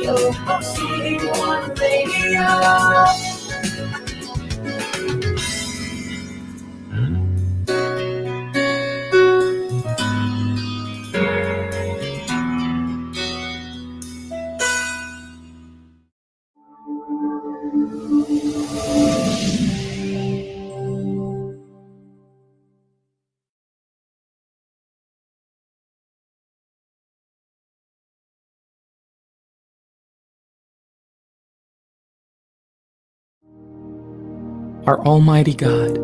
Radio, VA1 Radio. Our Almighty God,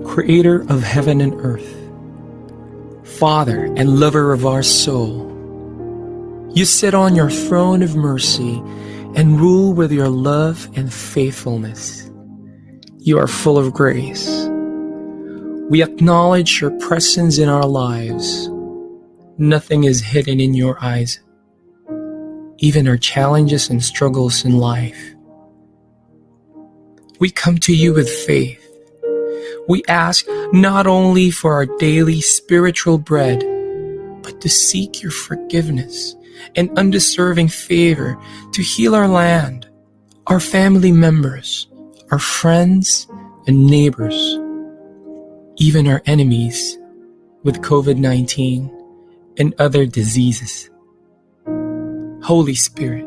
Creator of heaven and earth, Father and lover of our soul, you sit on your throne of mercy and rule with your love and faithfulness. You are full of grace. We acknowledge your presence in our lives. Nothing is hidden in your eyes, even our challenges and struggles in life. We come to you with faith. We ask not only for our daily spiritual bread, but to seek your forgiveness and undeserving favor to heal our land, our family members, our friends and neighbors, even our enemies with COVID-19 and other diseases. Holy Spirit,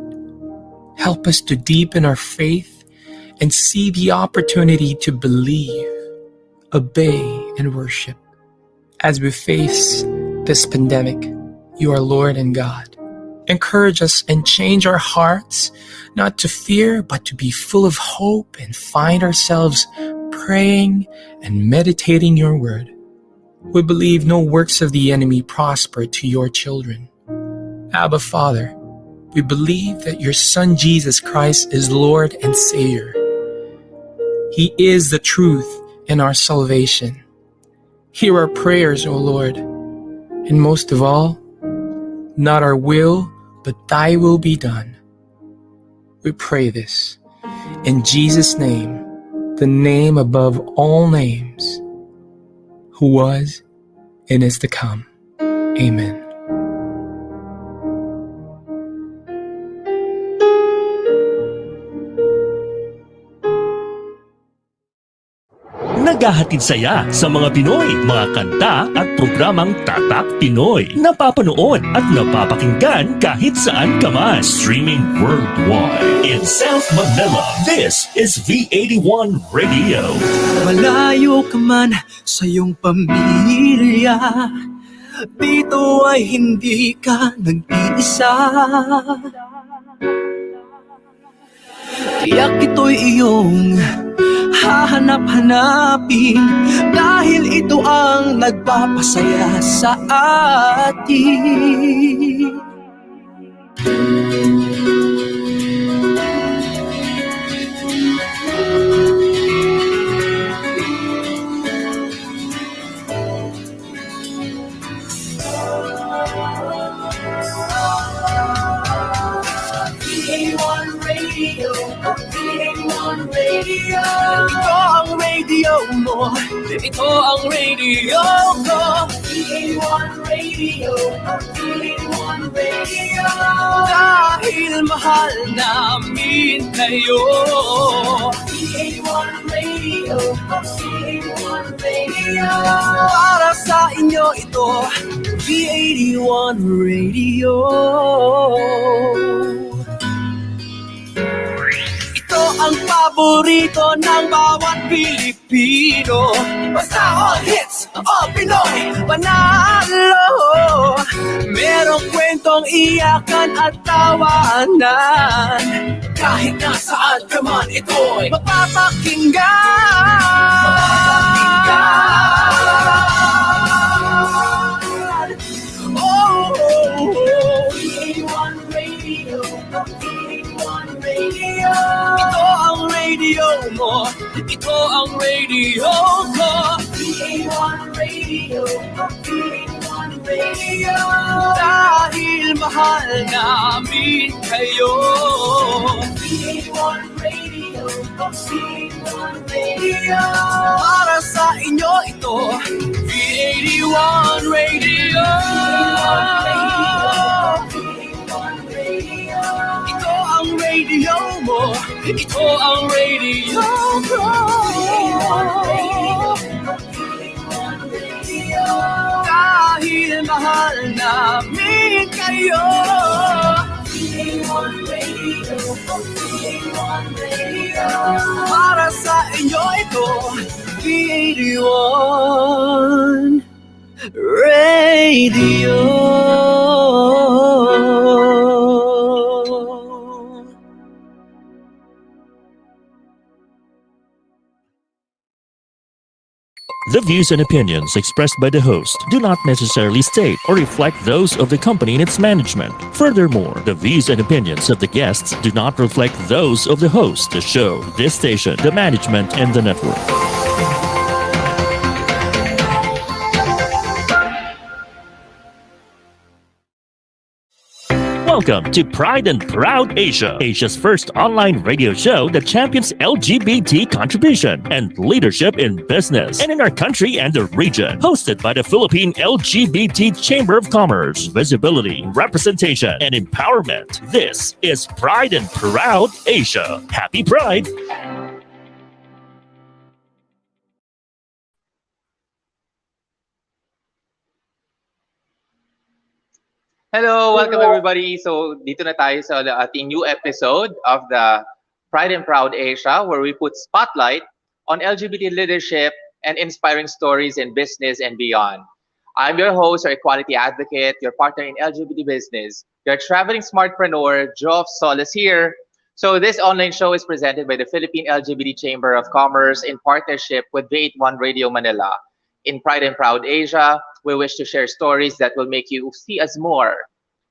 help us to deepen our faith and see the opportunity to believe, obey, and worship. As we face this pandemic, you are Lord and God. Encourage us and change our hearts, not to fear, but to be full of hope and find ourselves praying and meditating your word. We believe no works of the enemy prosper to your children. Abba, Father, we believe that your Son Jesus Christ is Lord and Savior. He is the truth and our salvation. Hear our prayers, O Lord, and most of all, not our will, but thy will be done. We pray this in Jesus' name, the name above all names, who was and is to come. Amen. Naghahatid saya sa mga Pinoy, mga kanta at programang Tatak Pinoy. Napapanood at napapakinggan kahit saan ka man. Streaming worldwide. In South Manila, this is V81 Radio. Malayo ka man sa iyong pamilya, dito ay hindi ka nag-iisa. Tiyak ito'y iyong hahanap-hanapin, dahil ito ang nagpapasaya sa atin. Radio, VA1 Radio. Ito ang radio mo, ito ang radio ko. VA1 Radio, VA1 Radio. Dahil mahal namin kayo. VA1 Radio, VA1 Radio. Para sa inyo ito, V81 Radio. Ito ang paborito ng bawat Pilipino. Basta all hits, all Pinoy, panalo. Merong kwentong iyakan at tawanan. Kahit nasaan ka man, ito'y mapapakinggan. Oh, VA1 Radio, VA1 Radio. ito ang radio mo, ito ang radio ko. VA1 Radio, VA1 Radio. Dahil mahal namin kayo. VA1 Radio, VA1 Radio. Para sa inyo ito, V81 Radio. VA1 Radio. ang radio ko. Dahil mahal namin kayo. Para sa inyo ito, V81 Radio. The views and opinions expressed by the host do not necessarily state or reflect those of the company and its management. Furthermore, the views and opinions of the guests do not reflect those of the host, the show, this station, the management, and the network. Welcome to Pride and Proud Asia, Asia's first online radio show that champions LGBT contribution and leadership in business and in our country and the region. Hosted by the Philippine LGBT Chamber of Commerce, visibility, representation, and empowerment. This is Pride and Proud Asia. Happy Pride! Hello, welcome everybody. So dito na tayo sa ating new episode of the Pride and Proud Asia, where we put spotlight on LGBT leadership and inspiring stories in business and beyond. I'm your host, your equality advocate, your partner in LGBT business, your traveling smartpreneur, Joe Solis here. So this online show is presented by the Philippine LGBT Chamber of Commerce in partnership with V81 Radio Manila. In Pride and Proud Asia, we wish to share stories that will make you see us more,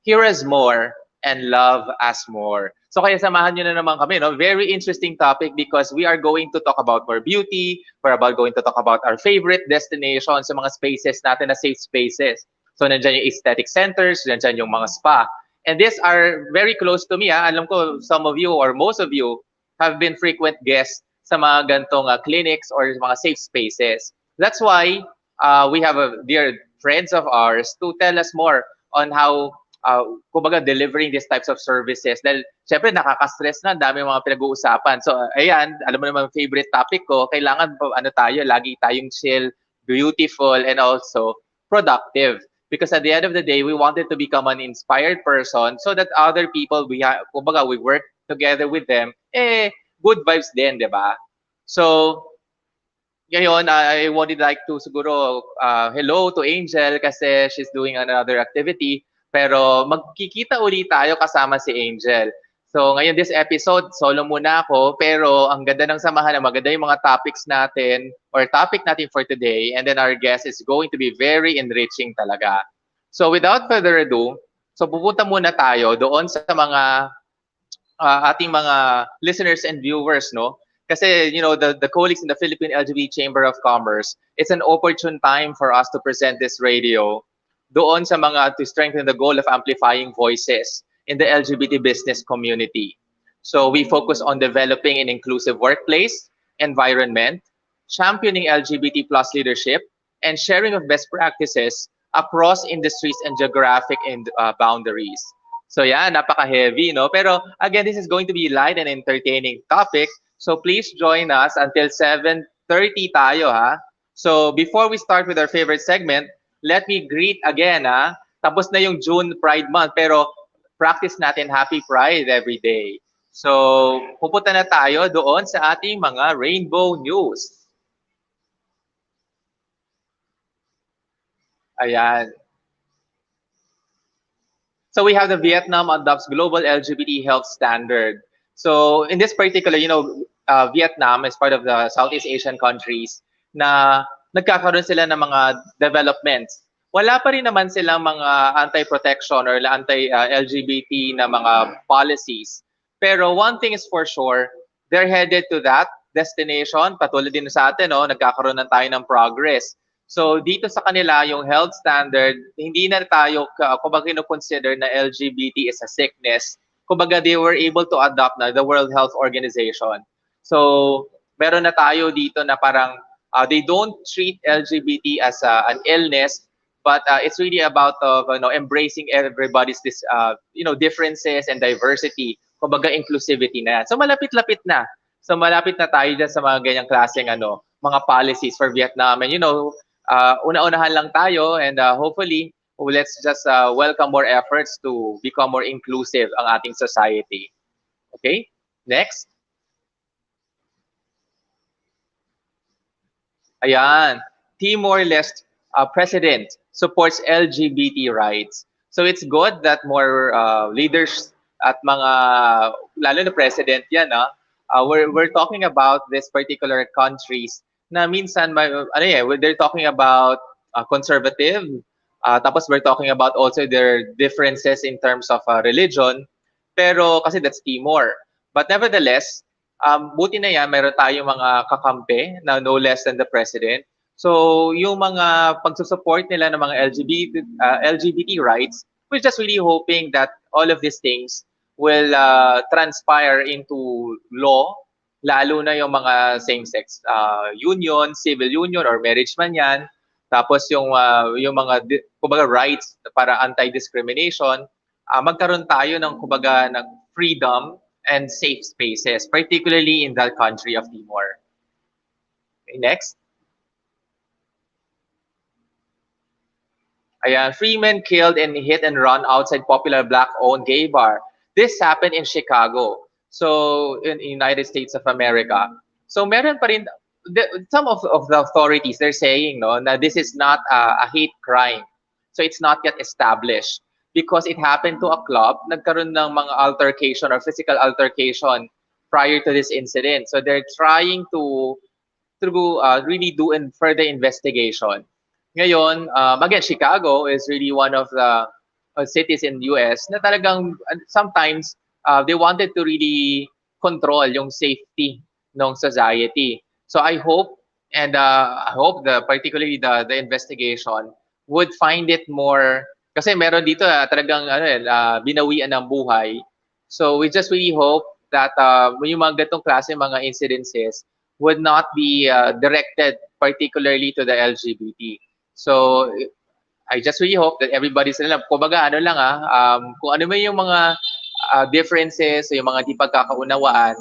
hear us more, and love us more. So kaya samahan nyo na naman kami, no? Very interesting topic because we are going to talk about more beauty, going to talk about our favorite destinations sa mga spaces natin na safe spaces. So nandyan yung aesthetic centers, nandyan yung mga spa. And these are very close to me. Alam ko, some of you or most of you have been frequent guests sa mga gantong clinics or mga safe spaces. That's why we have dear friends of ours to tell us more on how, kumbaga, delivering these types of services. Dahil, syempre, nakaka-stress na, dami mga pinag-uusapan. So, ayan, alam mo naman, favorite topic ko, kailangan, lagi tayong chill, beautiful, and also productive. Because at the end of the day, we wanted to become an inspired person so that other people, kumbaga, we work together with them, good vibes din, di ba? So, ngayon, I would like to siguro hello to Angel kasi she's doing another activity. Pero magkikita ulit tayo kasama si Angel. So ngayon this episode, solo muna ako. Pero ang ganda ng samahan, maganda yung mga topics natin or topic natin for today. And then our guest is going to be very enriching talaga. So without further ado, so pupunta muna tayo doon sa mga ating mga listeners and viewers, no? Kasi, you know, the colleagues in the Philippine LGBT Chamber of Commerce, it's an opportune time for us to present this radio doon sa mga to strengthen the goal of amplifying voices in the LGBT business community. So we focus on developing an inclusive workplace, environment, championing LGBT plus leadership, and sharing of best practices across industries and geographic boundaries. So yeah, napaka-heavy, no? Pero again, this is going to be light and entertaining topic. So please join us until 7:30 tayo, ha? So before we start with our favorite segment, let me greet again, ha? Tapos na yung June Pride Month, pero practice natin Happy Pride every day. So pupunta na tayo doon sa ating mga rainbow news. Ayan. So we have the Vietnam adopts global LGBT health standard. So in this particular, you know, Vietnam is part of the Southeast Asian countries na nagkakaroon sila ng mga developments. Wala pa rin naman silang mga anti-protection or anti-LGBT na mga policies. Pero one thing is for sure, they're headed to that destination. Patulad din sa atin, no, nagkakaroon na tayo ng progress. So dito sa kanila, yung health standard, hindi na tayo, kumbaga, consider na LGBT is a sickness. Kumbaga, they were able to adopt na the World Health Organization. So meron na tayo dito na parang they don't treat LGBT as an illness, but it's really about embracing everybody's differences and diversity. Kumbaga, inclusivity na. So malapit-lapit na. So malapit na tayo dyan sa mga ganyang klaseng mga policies for Vietnam. And una-unahan lang tayo and hopefully let's just welcome more efforts to become more inclusive ang ating society. Okay? Next. Ayan. Timor-Leste president supports LGBT rights. So it's good that more leaders at mga, lalo na president yan, we're talking about this particular countries na minsan, they're talking about conservative, tapos we're talking about also their differences in terms of religion, pero kasi that's Timor. But nevertheless, buti na yan, meron tayong mga kakampi na no less than the president. So, yung mga pagsusupport nila ng mga LGBT rights, we're just really hoping that all of these things will transpire into law, lalo na yung mga same-sex union, civil union, or marriage man yan. Tapos yung mga kumbaga rights para anti-discrimination, magkaroon tayo ng kumbaga ng freedom and safe spaces, particularly in that country of Timor. Okay, next. Ayan, 3 men killed and hit and run outside popular black-owned gay bar. This happened in Chicago, so in the United States of America. So meron pa rin, some of the authorities, they're saying na this is not a hate crime. So it's not yet established because it happened to a club, nagkaroon ng mga altercation or physical altercation prior to this incident. So they're trying to really do further investigation. Ngayon, again, Chicago is really one of the cities in the US na talagang sometimes they wanted to really control yung safety ng society. So I hope particularly the investigation would find it more, kasi meron dito talagang binawian ng buhay. So we just really hope that yung mga ganitong klase mga incidences would not be directed particularly to the LGBT. So I just really hope that everybody's kumbaga kung ano man yung mga differences, yung mga di pagkakaunawaan,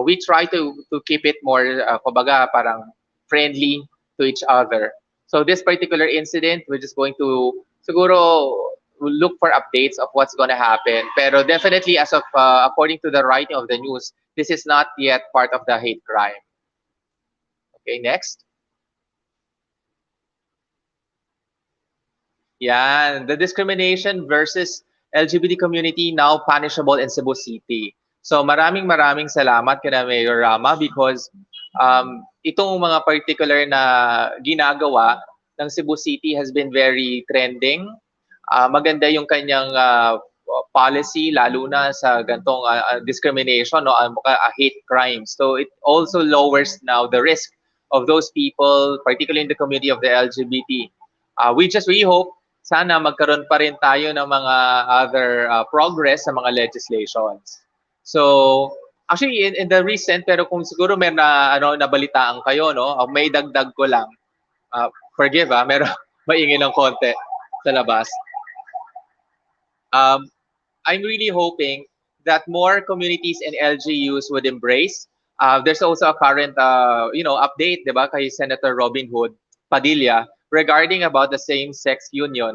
we try to keep it more kumbaga parang friendly to each other. So this particular incident, we're just going to siguro look for updates of what's going to happen. Pero definitely as of according to the writing of the news, this is not yet part of the hate crime. Okay, next. Yan, the discrimination versus LGBT community now punishable in Cebu City. So maraming salamat kina Mayor Rama because itong mga particular na ginagawa ng Cebu City has been very trending. Maganda yung kanyang policy lalo na sa gantong discrimination hate crimes. So it also lowers now the risk of those people, particularly in the community of the LGBT. We just really hope sana magkaroon pa rin tayo ng mga other progress sa mga legislations. So, actually, in the recent, pero kung siguro may nabalitaan kayo, may dagdag ko lang. Forgive, meron maingay ng konti sa labas. I'm really hoping that more communities and LGUs would embrace. There's also a current, update, diba, kay Senator Robin Hood Padilla, regarding about the same-sex union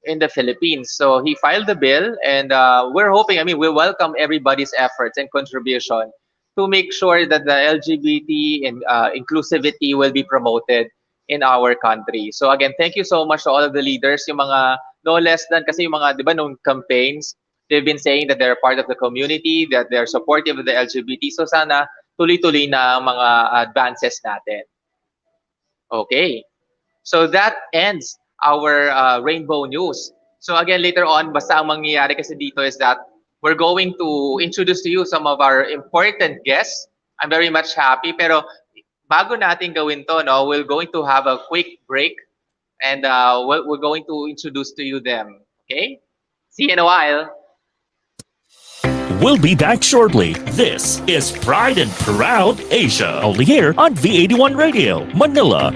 in the Philippines. So he filed the bill and we're hoping, we welcome everybody's efforts and contribution to make sure that the LGBT and inclusivity will be promoted in our country. So again, thank you so much to all of the leaders, yung mga no less than, kasi yung mga, di ba, nung campaigns, they've been saying that they're part of the community, that they're supportive of the LGBT. So sana tuloy-tuloy na ang mga advances natin. Okay. So that ends our Rainbow News. So again, later on, basta ang mangyayari kasi dito is that we're going to introduce to you some of our important guests. I'm very much happy. Pero bago natin gawin to, we're going to have a quick break and we're going to introduce to you them. Okay? See you in a while. We'll be back shortly. This is Pride and Proud Asia, only here on V81 Radio, Manila.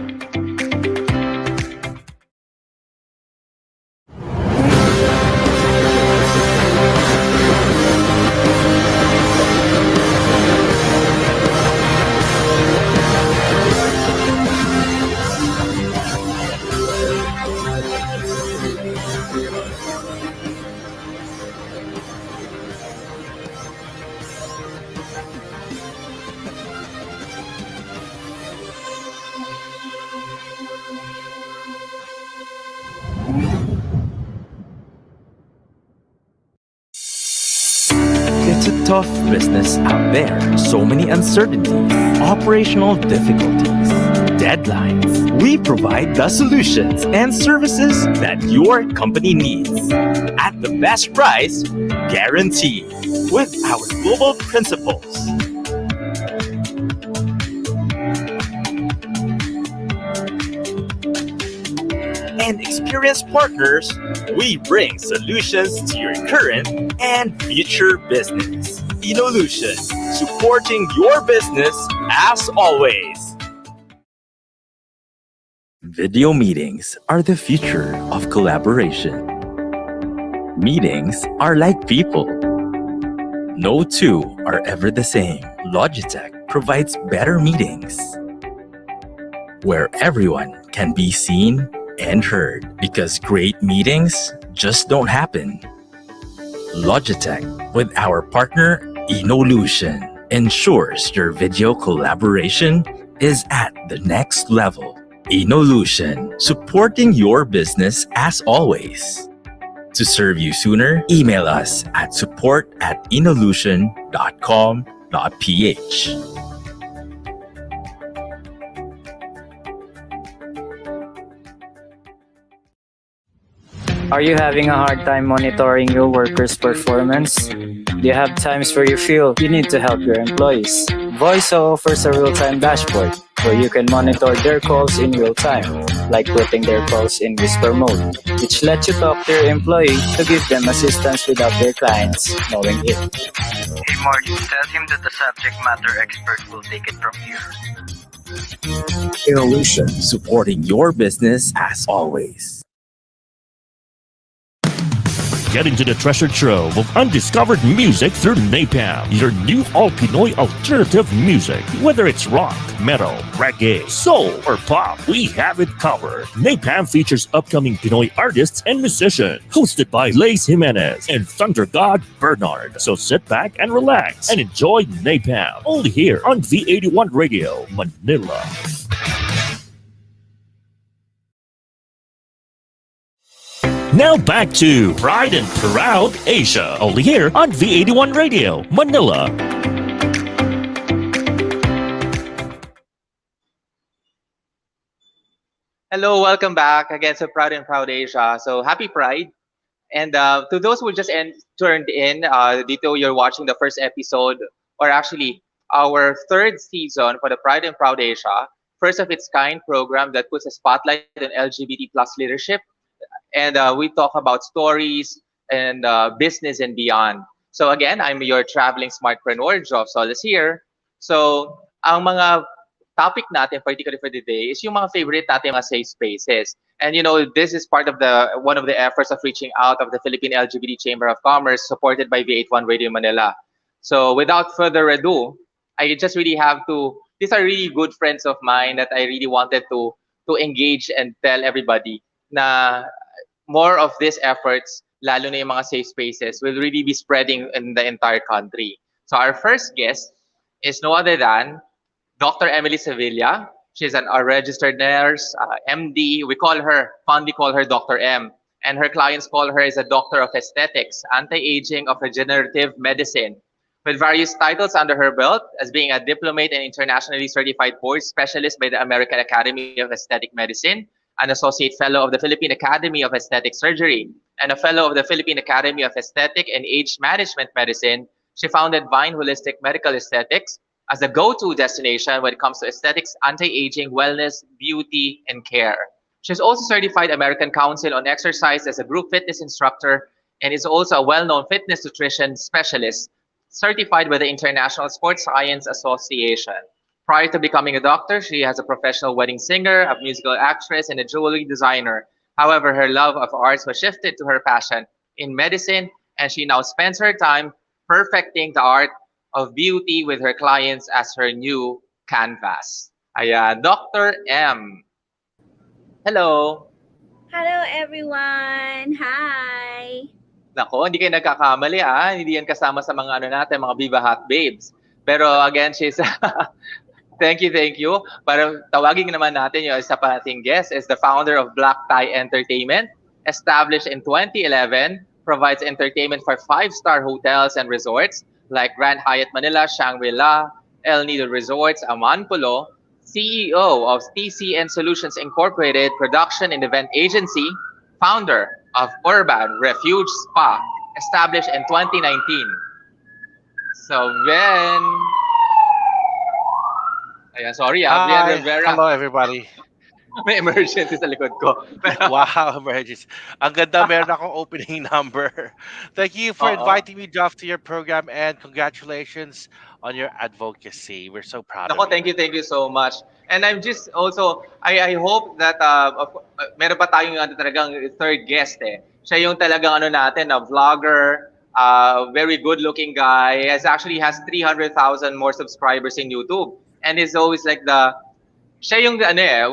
It's a tough business out there. So many uncertainties, operational difficulties, deadlines. We provide the solutions and services that your company needs at the best price guaranteed with our global principles. And experienced partners, we bring solutions to your current and future business. Inolution, supporting your business as always. Video meetings are the future of collaboration. Meetings are like people. No two are ever the same. Logitech provides better meetings where everyone can be seen and heard, because great meetings just don't happen. Logitech, with our partner Inolution, ensures your video collaboration is at the next level. Inolution, supporting your business as always. To serve you sooner, email us at support@inolution.com.ph. Are you having a hard time monitoring your workers' performance? Do you have times where you feel you need to help your employees? Voiso offers a real-time dashboard where you can monitor their calls in real time, like putting their calls in whisper mode, which lets you talk to your employee to give them assistance without their clients knowing it. Hey Mark, tell him that the subject matter expert will take it from here. Inolution, supporting your business as always. Get into the treasure trove of undiscovered music through Napalm, your new all-Pinoy alternative music. Whether it's rock, metal, reggae, soul, or pop, we have it covered. Napalm features upcoming Pinoy artists and musicians, hosted by Lace Jimenez and Thunder God Bernard. So sit back and relax and enjoy Napalm, only here on V81 Radio, Manila. Now back to Pride and Proud Asia, only here on V81 Radio, Manila. Hello, welcome back again to Proud and Proud Asia. So happy Pride. And to those who just turned in, dito you're watching the first episode, or actually our third season for the Pride and Proud Asia, first of its kind program that puts a spotlight on LGBT plus leadership. And we talk about stories and business and beyond. So again, I'm your traveling smartpreneur, Joff Solis here. So ang mga topic natin, particularly for today, is yung mga favorite natin mga safe spaces. And you know, this is part of one of the efforts of reaching out of the Philippine LGBT Chamber of Commerce, supported by V81 Radio Manila. So without further ado, I just really have to. These are really good friends of mine that I really wanted to engage and tell everybody na more of these efforts, lalo na yung mga safe spaces, will really be spreading in the entire country. So our first guest is no other than Dr. Emily Sevilla. She's a registered nurse, MD. We fondly call her Dr. M. And her clients call her as a doctor of aesthetics, anti-aging of regenerative medicine, with various titles under her belt as being a diplomate and internationally certified board specialist by the American Academy of Aesthetic Medicine, an associate fellow of the Philippine Academy of Aesthetic Surgery, and a fellow of the Philippine Academy of Aesthetic and Age Management Medicine. She founded Vine Holistic Medical Aesthetics as the go-to destination when it comes to aesthetics, anti-aging, wellness, beauty, and care. She's also certified American Council on Exercise as a group fitness instructor, and is also a well-known fitness nutrition specialist, certified by the International Sports Science Association. Prior to becoming a doctor, she has a professional wedding singer, a musical actress, and a jewelry designer. However, her love of arts was shifted to her passion in medicine, and she now spends her time perfecting the art of beauty with her clients as her new canvas. Ayan, Dr. M. Hello. Hello everyone! Hi! Nako, hindi kayo nagkakamali Hindi yan kasama sa mga natin, mga Viva Hot Babes. Pero again, she's thank you. Para tawagin naman natin yung isa pa nating guest is the founder of Black Tie Entertainment. established in 2011, provides entertainment for five-star hotels and resorts like Grand Hyatt Manila, Shangri-La, El Nido Resorts, Amanpulo, CEO of TCN Solutions Incorporated, production and event agency, founder of Urban Refuge Spa, established in 2019. So Ben, ayan, sorry Ben Hi, Rivera, hello everybody. may emergency sa likod ko. Pero, Wow, Regis. Ang ganda, meron akong opening number. Thank you for oo. inviting me, Jeff, to your program, and congratulations on your advocacy. We're so proud of Nako, you. thank you so much. And I'm just also, I hope that, meron pa tayong talagang third guest eh. Siya yung talagang ano natin, na vlogger, very good-looking guy, has 300,000 more subscribers in YouTube. And is always like siya yung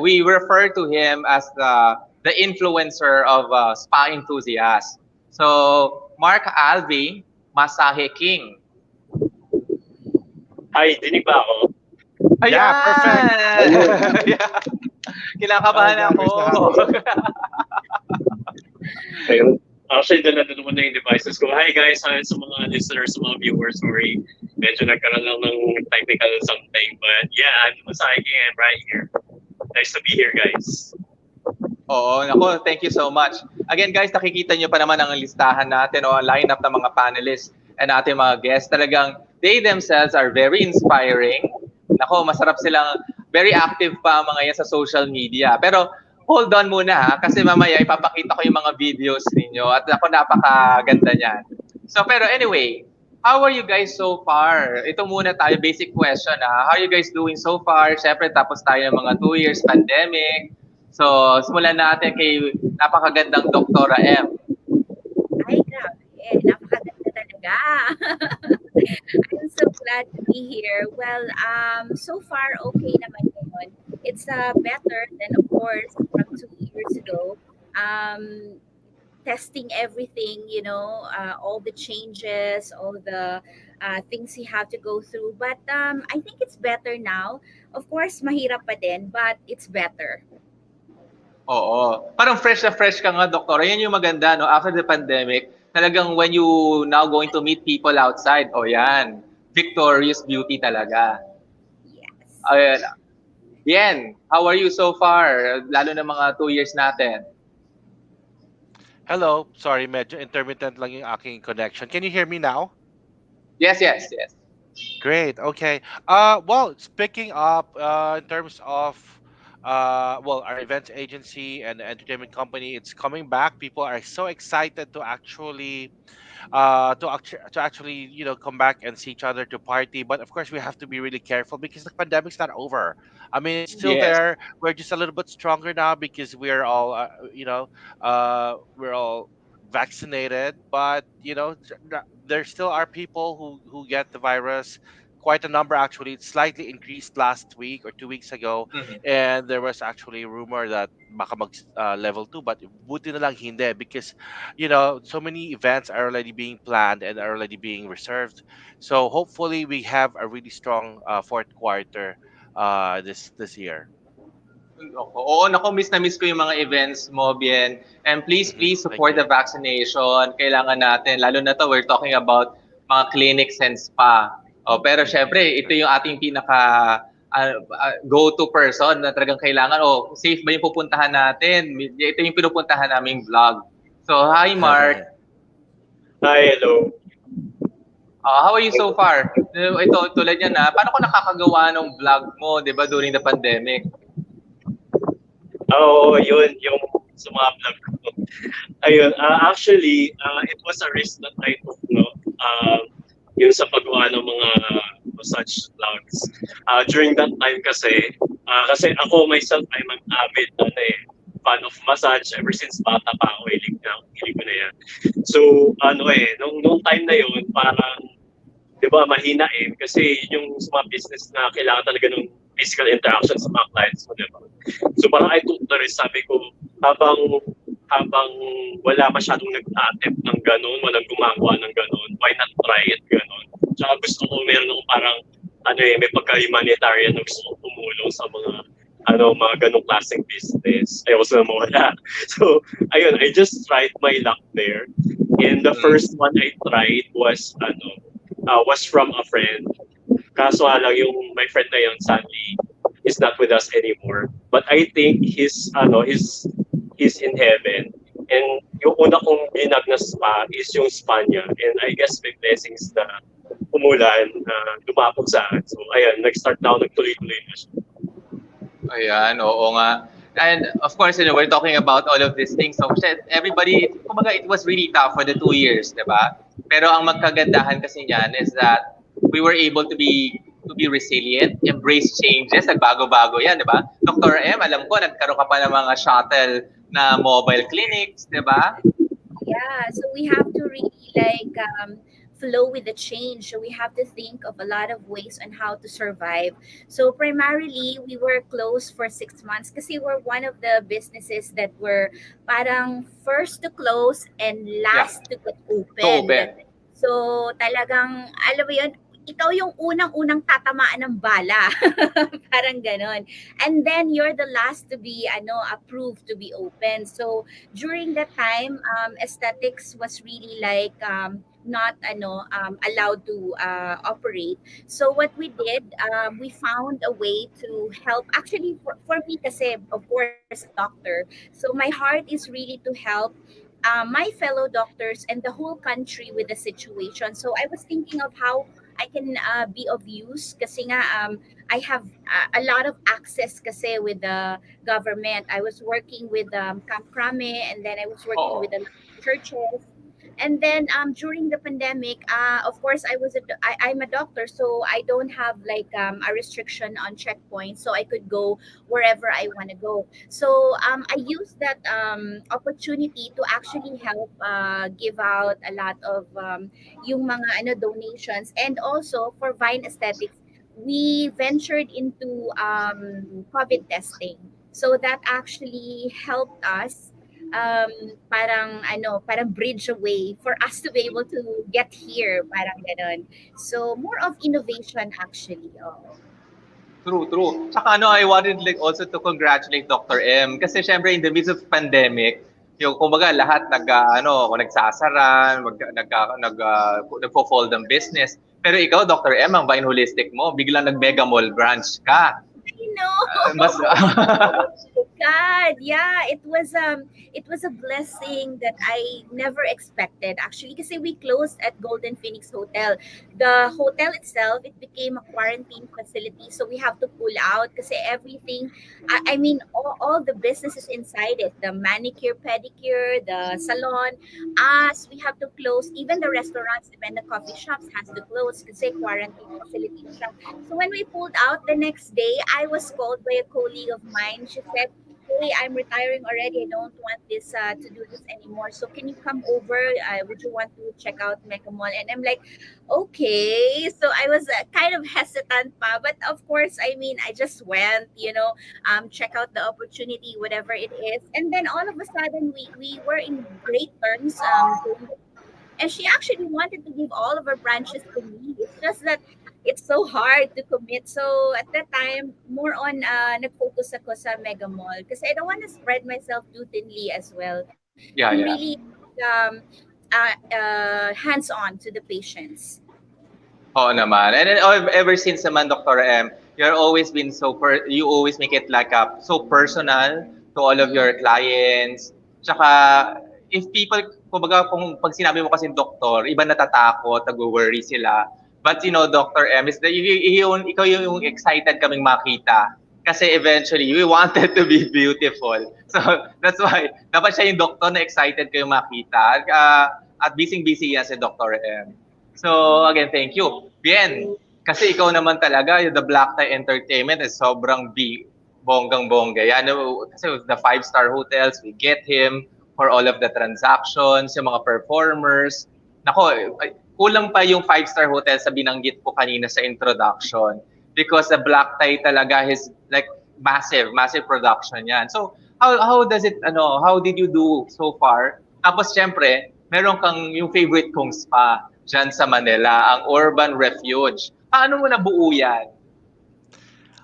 we refer to him as the influencer of spa enthusiast. So, Mark Alvi, Masahe King. Ay, dinig ba ako? Ayan! Yeah, perfect. Yeah. Kinakabahan ako. Ayun. Actually, doon naman na yung devices ko. Hi guys, hi sa mga listeners, sa mga viewers. Sorry, medyo nagkaroon lang ng technical something. But yeah, I'm Masayag and right here. Nice to be here, guys. Oo, nako, thank you so much. Again guys, nakikita nyo pa naman ang listahan natin o ang lineup ng mga panelists and ating mga guests. Talagang they themselves are very inspiring. Nako, masarap silang, very active pa ang mga yan sa social media. Pero hold on muna ha, kasi mamaya ipapakita ko yung mga videos ninyo at ako napakaganda niyan. So pero anyway, how are you guys so far? Ito muna tayo, basic question ha. How are you guys doing so far? Siyempre tapos tayo ng mga 2 years pandemic. So simulan natin kay napakagandang Doktora M. Ay, grabe. Napakaganda talaga. I'm so glad to be here. Well, so far, okay naman ngayon. It's better than, of course, from 2 years ago. Testing everything, all the changes, all the things you have to go through. But I think it's better now. Of course, mahirap pa din, but it's better. Oo. Parang fresh na fresh ka nga, Doktor. Yan yung maganda, no? After the pandemic, talagang when you now going to meet people outside, yan. Victorious beauty talaga. Yes. Ayan. Bien, how are you so far? Lalo na mga 2 years natin. Hello. Sorry, medyo intermittent lang yung aking connection. Can you hear me now? Yes. Great. Okay. Well, speaking up in terms of our events agency and the entertainment company, it's coming back. People are so excited to actually come back and see each other to party. But of course, we have to be really careful because the pandemic's not over. I mean, it's still Yes. there. We're just a little bit stronger now because we're all we're all vaccinated. But there still are people who get the virus. Quite a number actually. It slightly increased last week or 2 weeks ago, and there was actually a rumor that baka mag level 2, but buti na lang hindi because so many events are already being planned and are already being reserved. So hopefully we have a really strong fourth quarter this year. Oo, miss na miss ko yung mga events mo, Bien. And please support the vaccination. Kailangan natin, lalo na to, we're talking about mga clinics and spa. Pero syempre, ito yung ating pinaka go-to person na talagang kailangan, safe ba yung pupuntahan natin? Ito yung pinupuntahan naming vlog. So, hi Mark. Hi, hello. How are you so far? Ito, tulad yan paano ko nakakagawa ng vlog mo, di ba, during the pandemic? Oo, yun, yung sa mga vlog ko. Ayun, actually, it was a risk that I took, yung sa paggawa ng mga massage vlogs. During that time kasi ako myself, I'm an avid fan of massage ever since bata pa ako, hilig ko na yan. So, nung time na yun, parang, di ba, mahina kasi yung sa mga business na kailangan talaga ng physical interaction sa mga clients mo, di ba? So, parang I took the risk, sabi ko, habang wala masyadong nag-attempt ng ganun, walang gumagawa ng ganun, why not try it ganun? Tsaka gusto ko meron akong parang may pagka-humanitarian na gusto kong tumulong sa mga mga ganong klaseng business. Ayoko na mawala. So, ayun, I just tried my luck there. And the first one I tried was from a friend. Kaso nga lang yung my friend na yun, sadly, is not with us anymore. But I think he's in heaven. And yung una kong binag na spa is yung spa niya. And I guess may blessings na umulan na lumapot sa akin. So, ayan, nag-start na ako, nagtuloy-tuloy na siya. Ayan, oo nga. And of course, we're talking about all of these things. So, everybody, kumbaga, it was really tough for the 2 years, di ba? Pero ang magkagandahan kasi niyan is that we were able to be resilient, embrace changes, nagbago-bago yan, di ba? Dr. M, alam ko, nagkaroon ka pa ng mga shuttle na mobile clinics, di ba? Yeah, so we have to really flow with the change. So we have to think of a lot of ways on how to survive. So primarily, we were closed for 6 months kasi we're one of the businesses that were parang first to close and last to get open. So talagang, alam mo yun, ikaw yung unang-unang tatamaan ng bala. Parang ganon. And then you're the last to be approved to be open. So during that time, aesthetics was really not allowed to operate. So what we did, we found a way to help. Actually, for me kasi, of course, doctor. So my heart is really to help my fellow doctors and the whole country with the situation. So I was thinking of how I can be of use kasi nga I have a lot of access kasi with the government. I was working with Camp Crame, and then I was working with the churches. And then during the pandemic, of course, I'm a doctor, so I don't have a restriction on checkpoints, so I could go wherever I want to go. So I used that opportunity to actually help give out a lot of yung mga donations, and also for Vine Aesthetics, we ventured into COVID testing. So that actually helped us parang bridge a way for us to be able to get here, parang ganon. So more of innovation actually. Oh. True. Tsaka I wanted also to congratulate Dr. M kasi syempre in the midst of pandemic, yung kumbaga lahat nagsasaran, nagfo-fold ang business. Pero ikaw, Dr. M, ang Vine Holistic mo, biglang nag-mega mall branch ka. I know. God, yeah, it was a blessing that I never expected actually, kasi we closed at Golden Phoenix Hotel. The hotel itself, it became a quarantine facility, so we have to pull out kasi everything, I mean all the businesses inside it, the manicure, pedicure, the salon, us, we have to close. Even the restaurants and the coffee shops has to close kasi quarantine facility siya. So when we pulled out the next day, I was called by a colleague of mine. She said, "Hey, I'm retiring already. I don't want this to do this anymore. So can you come over? Would you want to check out Mega Mall?" And I'm like, okay. So I was kind of hesitant pa, but of course, I mean, I just went, check out the opportunity, whatever it is. And then all of a sudden, we were in great terms. And she actually wanted to give all of her branches to me. It's just that it's so hard to commit. So at that time, more on nag-focus ako sa Mega Mall because I don't want to spread myself too thinly as well. Yeah. Really hands-on to the patients. Oo naman. And then, ever since naman, Dr. M, you're always been you always make it so personal to all of your clients. Tsaka, if people, kumbaga, pag sinabi mo kasi doktor, iba natatakot, nag-worry sila. But Dr. M, is ikaw yung excited kaming makita. Kasi eventually, we wanted to be beautiful. So, that's why, dapat siya yung doktor na excited kayong makita. At busy-busy yan si Dr. M. So, again, thank you. Bien, kasi ikaw naman talaga, the Black Tie Entertainment is sobrang big, bonggang-bongga. Yan, kasi the 5-star hotels, we get him for all of the transactions, yung mga performers. Nako, kulang pa yung 5-star hotel sa binanggit ko kanina sa introduction because the Black Tie talaga is massive production yan. So how does it how did you do so far? Tapos syempre, meron kang yung favorite kong spa dyan sa Manila, ang Urban Refuge. Paano mo nabuo yan?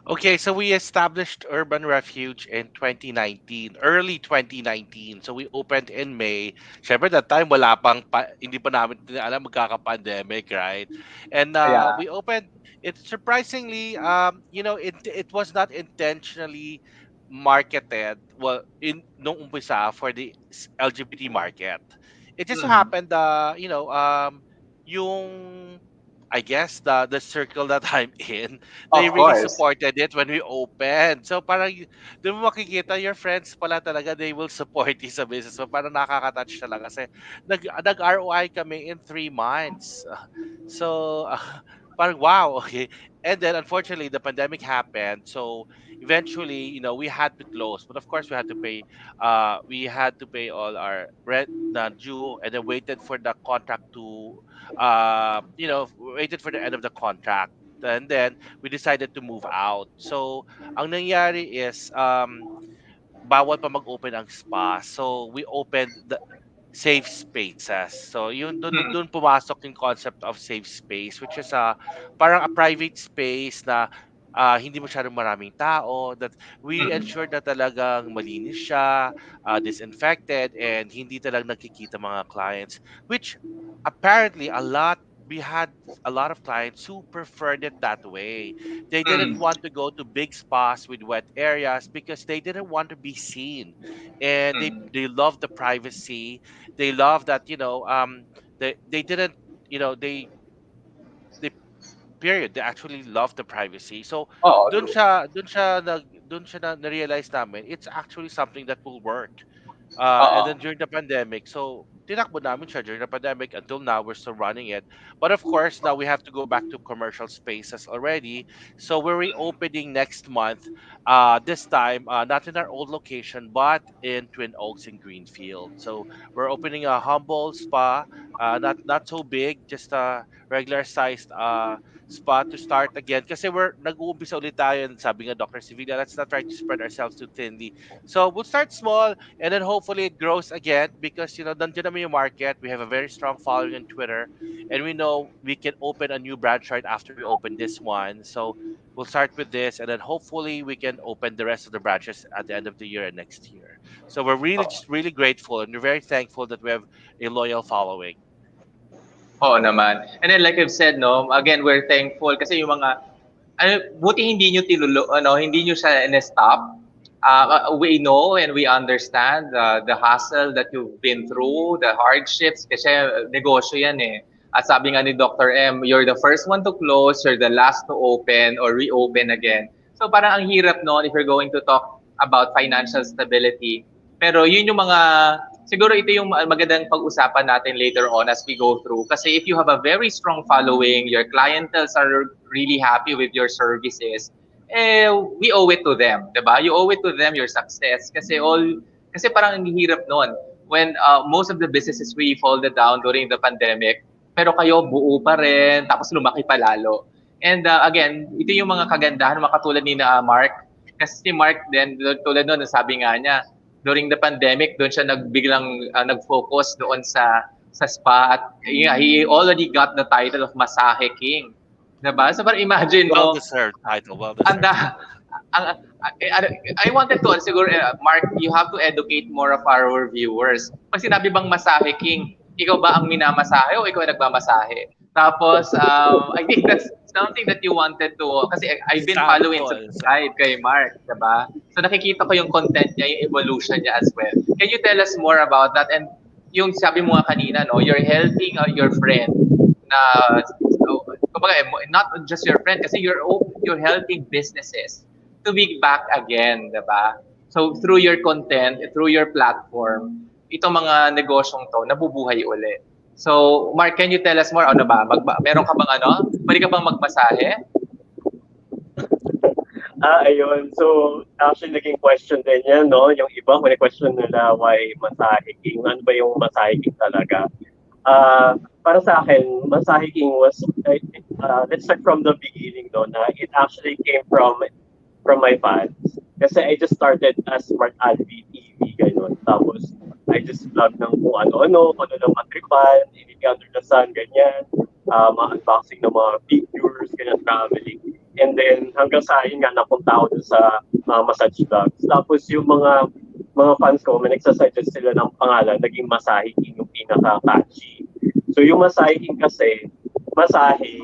Okay, so we established Urban Refuge in 2019, early 2019. So we opened in May. Syempre that time hindi pa namin alam magkaka-pandemic, right? And Yeah. we opened it surprisingly it was not intentionally marketed well in nung umpisa for the LGBT market. It just so Mm. happened yung I guess the circle that I'm in, they Of really course. supported it when we opened. So parang doon mo makikita your friends pala talaga they will support you sa business mo. Parang nakaka-touch talaga kasi nag-ROI kami in 3 months. So parang wow, okay. And then unfortunately the pandemic happened. So eventually, we had to close. But of course we had to pay all our rent na due and then waited for the contract to waited for the end of the contract. And then we decided to move out. So ang nangyari is bawal pa mag-open ang spa. So we opened the safe spaces. So yun Mm. doon pumasok yung concept of safe space which is parang a private space na hindi masyadong maraming tao that we Mm. ensure na talagang malinis siya, disinfected and hindi talagang nakikita mga clients which apparently we had a lot of clients who preferred it that way. They didn't Mm. want to go to big spas with wet areas because they didn't want to be seen and Mm. they love the privacy. They love that they didn't you know they period they actually love the privacy. So Oo, dun true. siya dun siya nag dun siya na realize namin it's actually something that will work. And Oo. then during the pandemic, so tinakbo namin siya during the pandemic until now we're still running it. But of course, now we have to go back to commercial spaces already. So we're reopening next month. This time, not in our old location, but in Twin Oaks in Greenfield. So we're opening a humble spa, not so big, just a regular sized spa to start again. Kasi we're nag-uumpisa ulit tayo and sabi nga Dr. Sevilla, let's not try to spread ourselves too thinly. So we'll start small and then hopefully it grows again because nandiyan naman yung market. We have a very strong following on Twitter, and we know we can open a new branch right after we open this one. So we'll start with this, and then hopefully we can open the rest of the branches at the end of the year and next year. So we're really Oo. just really grateful and we're very thankful that we have a loyal following. Oo naman. And then like I've said, no, again, we're thankful kasi yung mga buti hindi nyo hindi nyo siya in-stop. We know and we understand the hassle that you've been through, the hardships, kasi negosyo yan eh. At sabi nga ni Dr. M, you're the first one to close, you're the last to open or reopen again. So parang ang hirap noon if you're going to talk about financial stability. Pero yun yung mga, siguro ito yung magandang pag-usapan natin later on as we go through. Kasi if you have a very strong following, your clientels are really happy with your services, we owe it to them, 'di ba? You owe it to them your success kasi parang ang hirap noon when most of the businesses really folded down during the pandemic, pero kayo buo pa rin tapos lumaki pa lalo. And again, ito yung mga kagandahan mga katulad ni na Mark. Kasi si Mark din tulad noon, sabi nga niya, during the pandemic doon siya nagbiglang nag-focus doon sa spa at he already got the title of Masahe King. 'Di ba? So parang imagine Well mo, deserved title, well anda deserved. I wanted to siguro Mark, you have to educate more of our viewers. Pag sinabi bang masahe king, ikaw ba ang minamasahe o ikaw ang nagmamasahe? Tapos I think that's something that you wanted to kasi I've been following Sample. subscribe kay Mark, 'di ba? So nakikita ko yung content niya, yung evolution niya as well. Can you tell us more about that and yung sabi mo nga kanina, no, you're helping your friend na kumbaga, not just your friend kasi you're helping businesses to be back again, 'di ba? So through your content, through your platform, itong mga negosyong to nabubuhay uli. So Mark, can you tell us more ano ba? Meron ka bang pwede ka bang magmasahe? Ayun. So, actually, naging question din yan, no? Yung iba, may question nila, why masahiking? Ano ba yung masahiking talaga? Para sa akin, masahiking was, let's start from the beginning, no? Na it actually came from my fans. Kasi I just started as Smart Alvi TV, gano'n. Tapos, I just vlog ng kung ano-ano matripan, anything under the sun, ganyan. Mga unboxing ng mga figures, ganyan, traveling. And then hanggang sa yun nga napunta ako dun sa massage vlogs. Tapos yung mga fans ko, may nagsasuggest sila ng pangalan, naging Masahe King yung pinaka-catchy. So yung Masahe King kasi, masahe,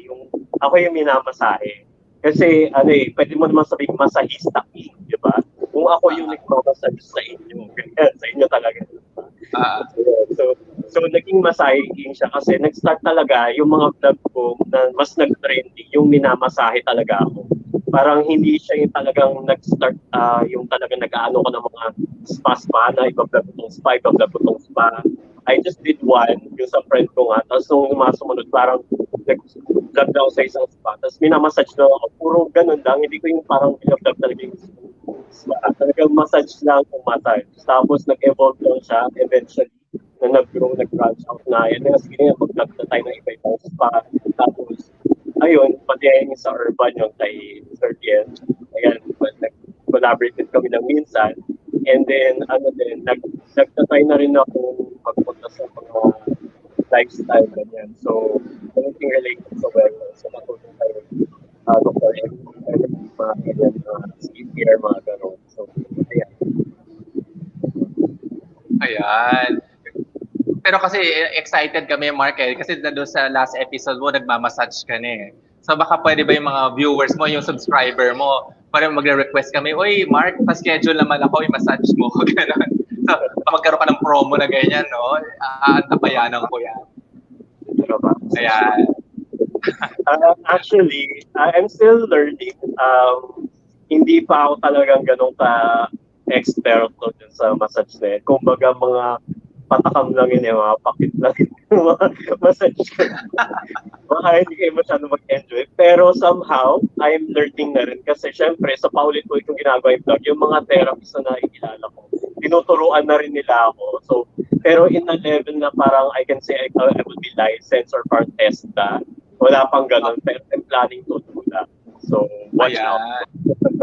ako yung minamasahe. Kasi pwede mo naman sabihin masahista king, di ba? Kung ako yung nagmamassage sa inyo, ganyan, sa inyo talaga. So naging Masahe King siya kasi nag-start talaga yung mga vlog ko na mas nag-trending, yung minamasahe talaga ako. Parang hindi siya yung talagang nag-start, yung talagang nag-aano ko ng mga spa na iba-vlog ko tong spa, iba-vlog ko tong spa. I just did one, yung sa friend ko nga. Tapos nung mga sumunod, parang nag-vlog na ako sa isang spa. Tapos minamassage na ako. Puro ganun lang. Hindi ko yung parang vlog talaga yung spa. Talagang massage lang kung massage. Tapos nag-evolve lang siya eventually na nag-branch out na. Yan nga, sige nga, mag-vlog na tayo ng iba-ibang spa. Tapos, ayun, pati yung sa urban yung kay Sir Tien. Ayan, nag-collaborate din kami ng minsan. And then, nagtatry na rin ako magpunta sa mga lifestyle ganyan. So, anything related sa wellness. So, matulong tayo Dr. M, mga ganyan, skincare, mga gano'n. So, ayan. Ayan. Pero kasi excited kami, Mark, kasi doon sa last episode mo, nagmamassage ka na eh. So baka pwede ba yung mga viewers mo, yung subscriber mo, parang magre-request kami, uy, Mark, pa-schedule naman ako, i-massage mo. Ganun. So, magkaroon ka ng promo na ganyan, no? Tapayanan ko yan. Ayan. Actually, I'm still learning. Hindi pa ako talagang ganun ka-expert dun sa massage na yun. Kumbaga mga patakam lang yun, mga pakit lang yun, mga massage ko. Baka hindi kayo masyado mag-enjoy. Pero somehow, I'm learning na rin. Kasi syempre, sa paulit-ulit kong ginagawa yung vlog, yung mga therapist na nakikilala ko, tinuturuan na rin nila ako. So, pero in a level na parang I can say I would be licensed or parang test na. Wala pang ganun. Pero I'm planning to do that. So, watch out.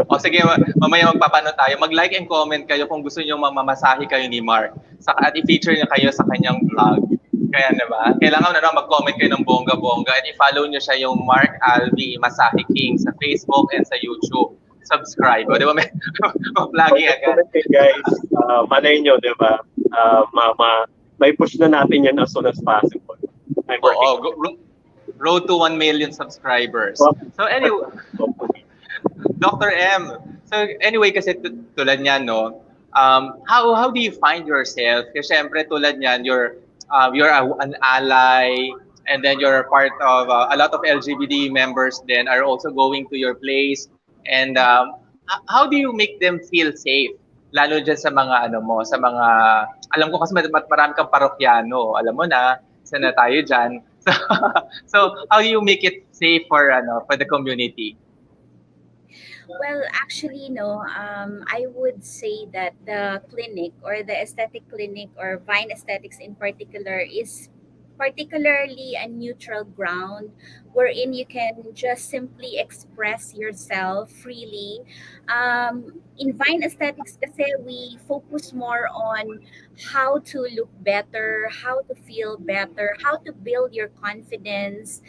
O sige, mamaya magpapano tayo. Mag-like and comment kayo kung gusto niyo mamamasahe kayo ni Mark. At i-feature niyo kayo sa kanyang vlog. Kaya diba? Kailangan na mag-comment kayo ng bongga-bongga at i-follow niyo siya yung Mark Alvi Masahe King sa Facebook and sa YouTube. Subscribe. O, di ba? Mag-vlogging agad. Okay, guys. Malay nyo, di ba? May push na natin yan as soon as possible. I'm working. Road to 1 million subscribers. So anyway, Dr. M. So anyway, kasi tulad niyan, no? How do you find yourself? Kasi syempre tulad niyan, you're an ally, and then you're part of a lot of LGBT members. Then are also going to your place. And how do you make them feel safe? Lalo dyan sa mga sa mga, alam ko kasi marami kang parokyano, alam mo na, sana tayo dyan. So how do you make it safe for the community? Well, actually, no. I would say that the clinic or the aesthetic clinic or Vine Aesthetics in particular is particularly a neutral ground wherein you can just simply express yourself freely. In Vine Aesthetics kasi we focus more on how to look better, how to feel better, how to build your confidence,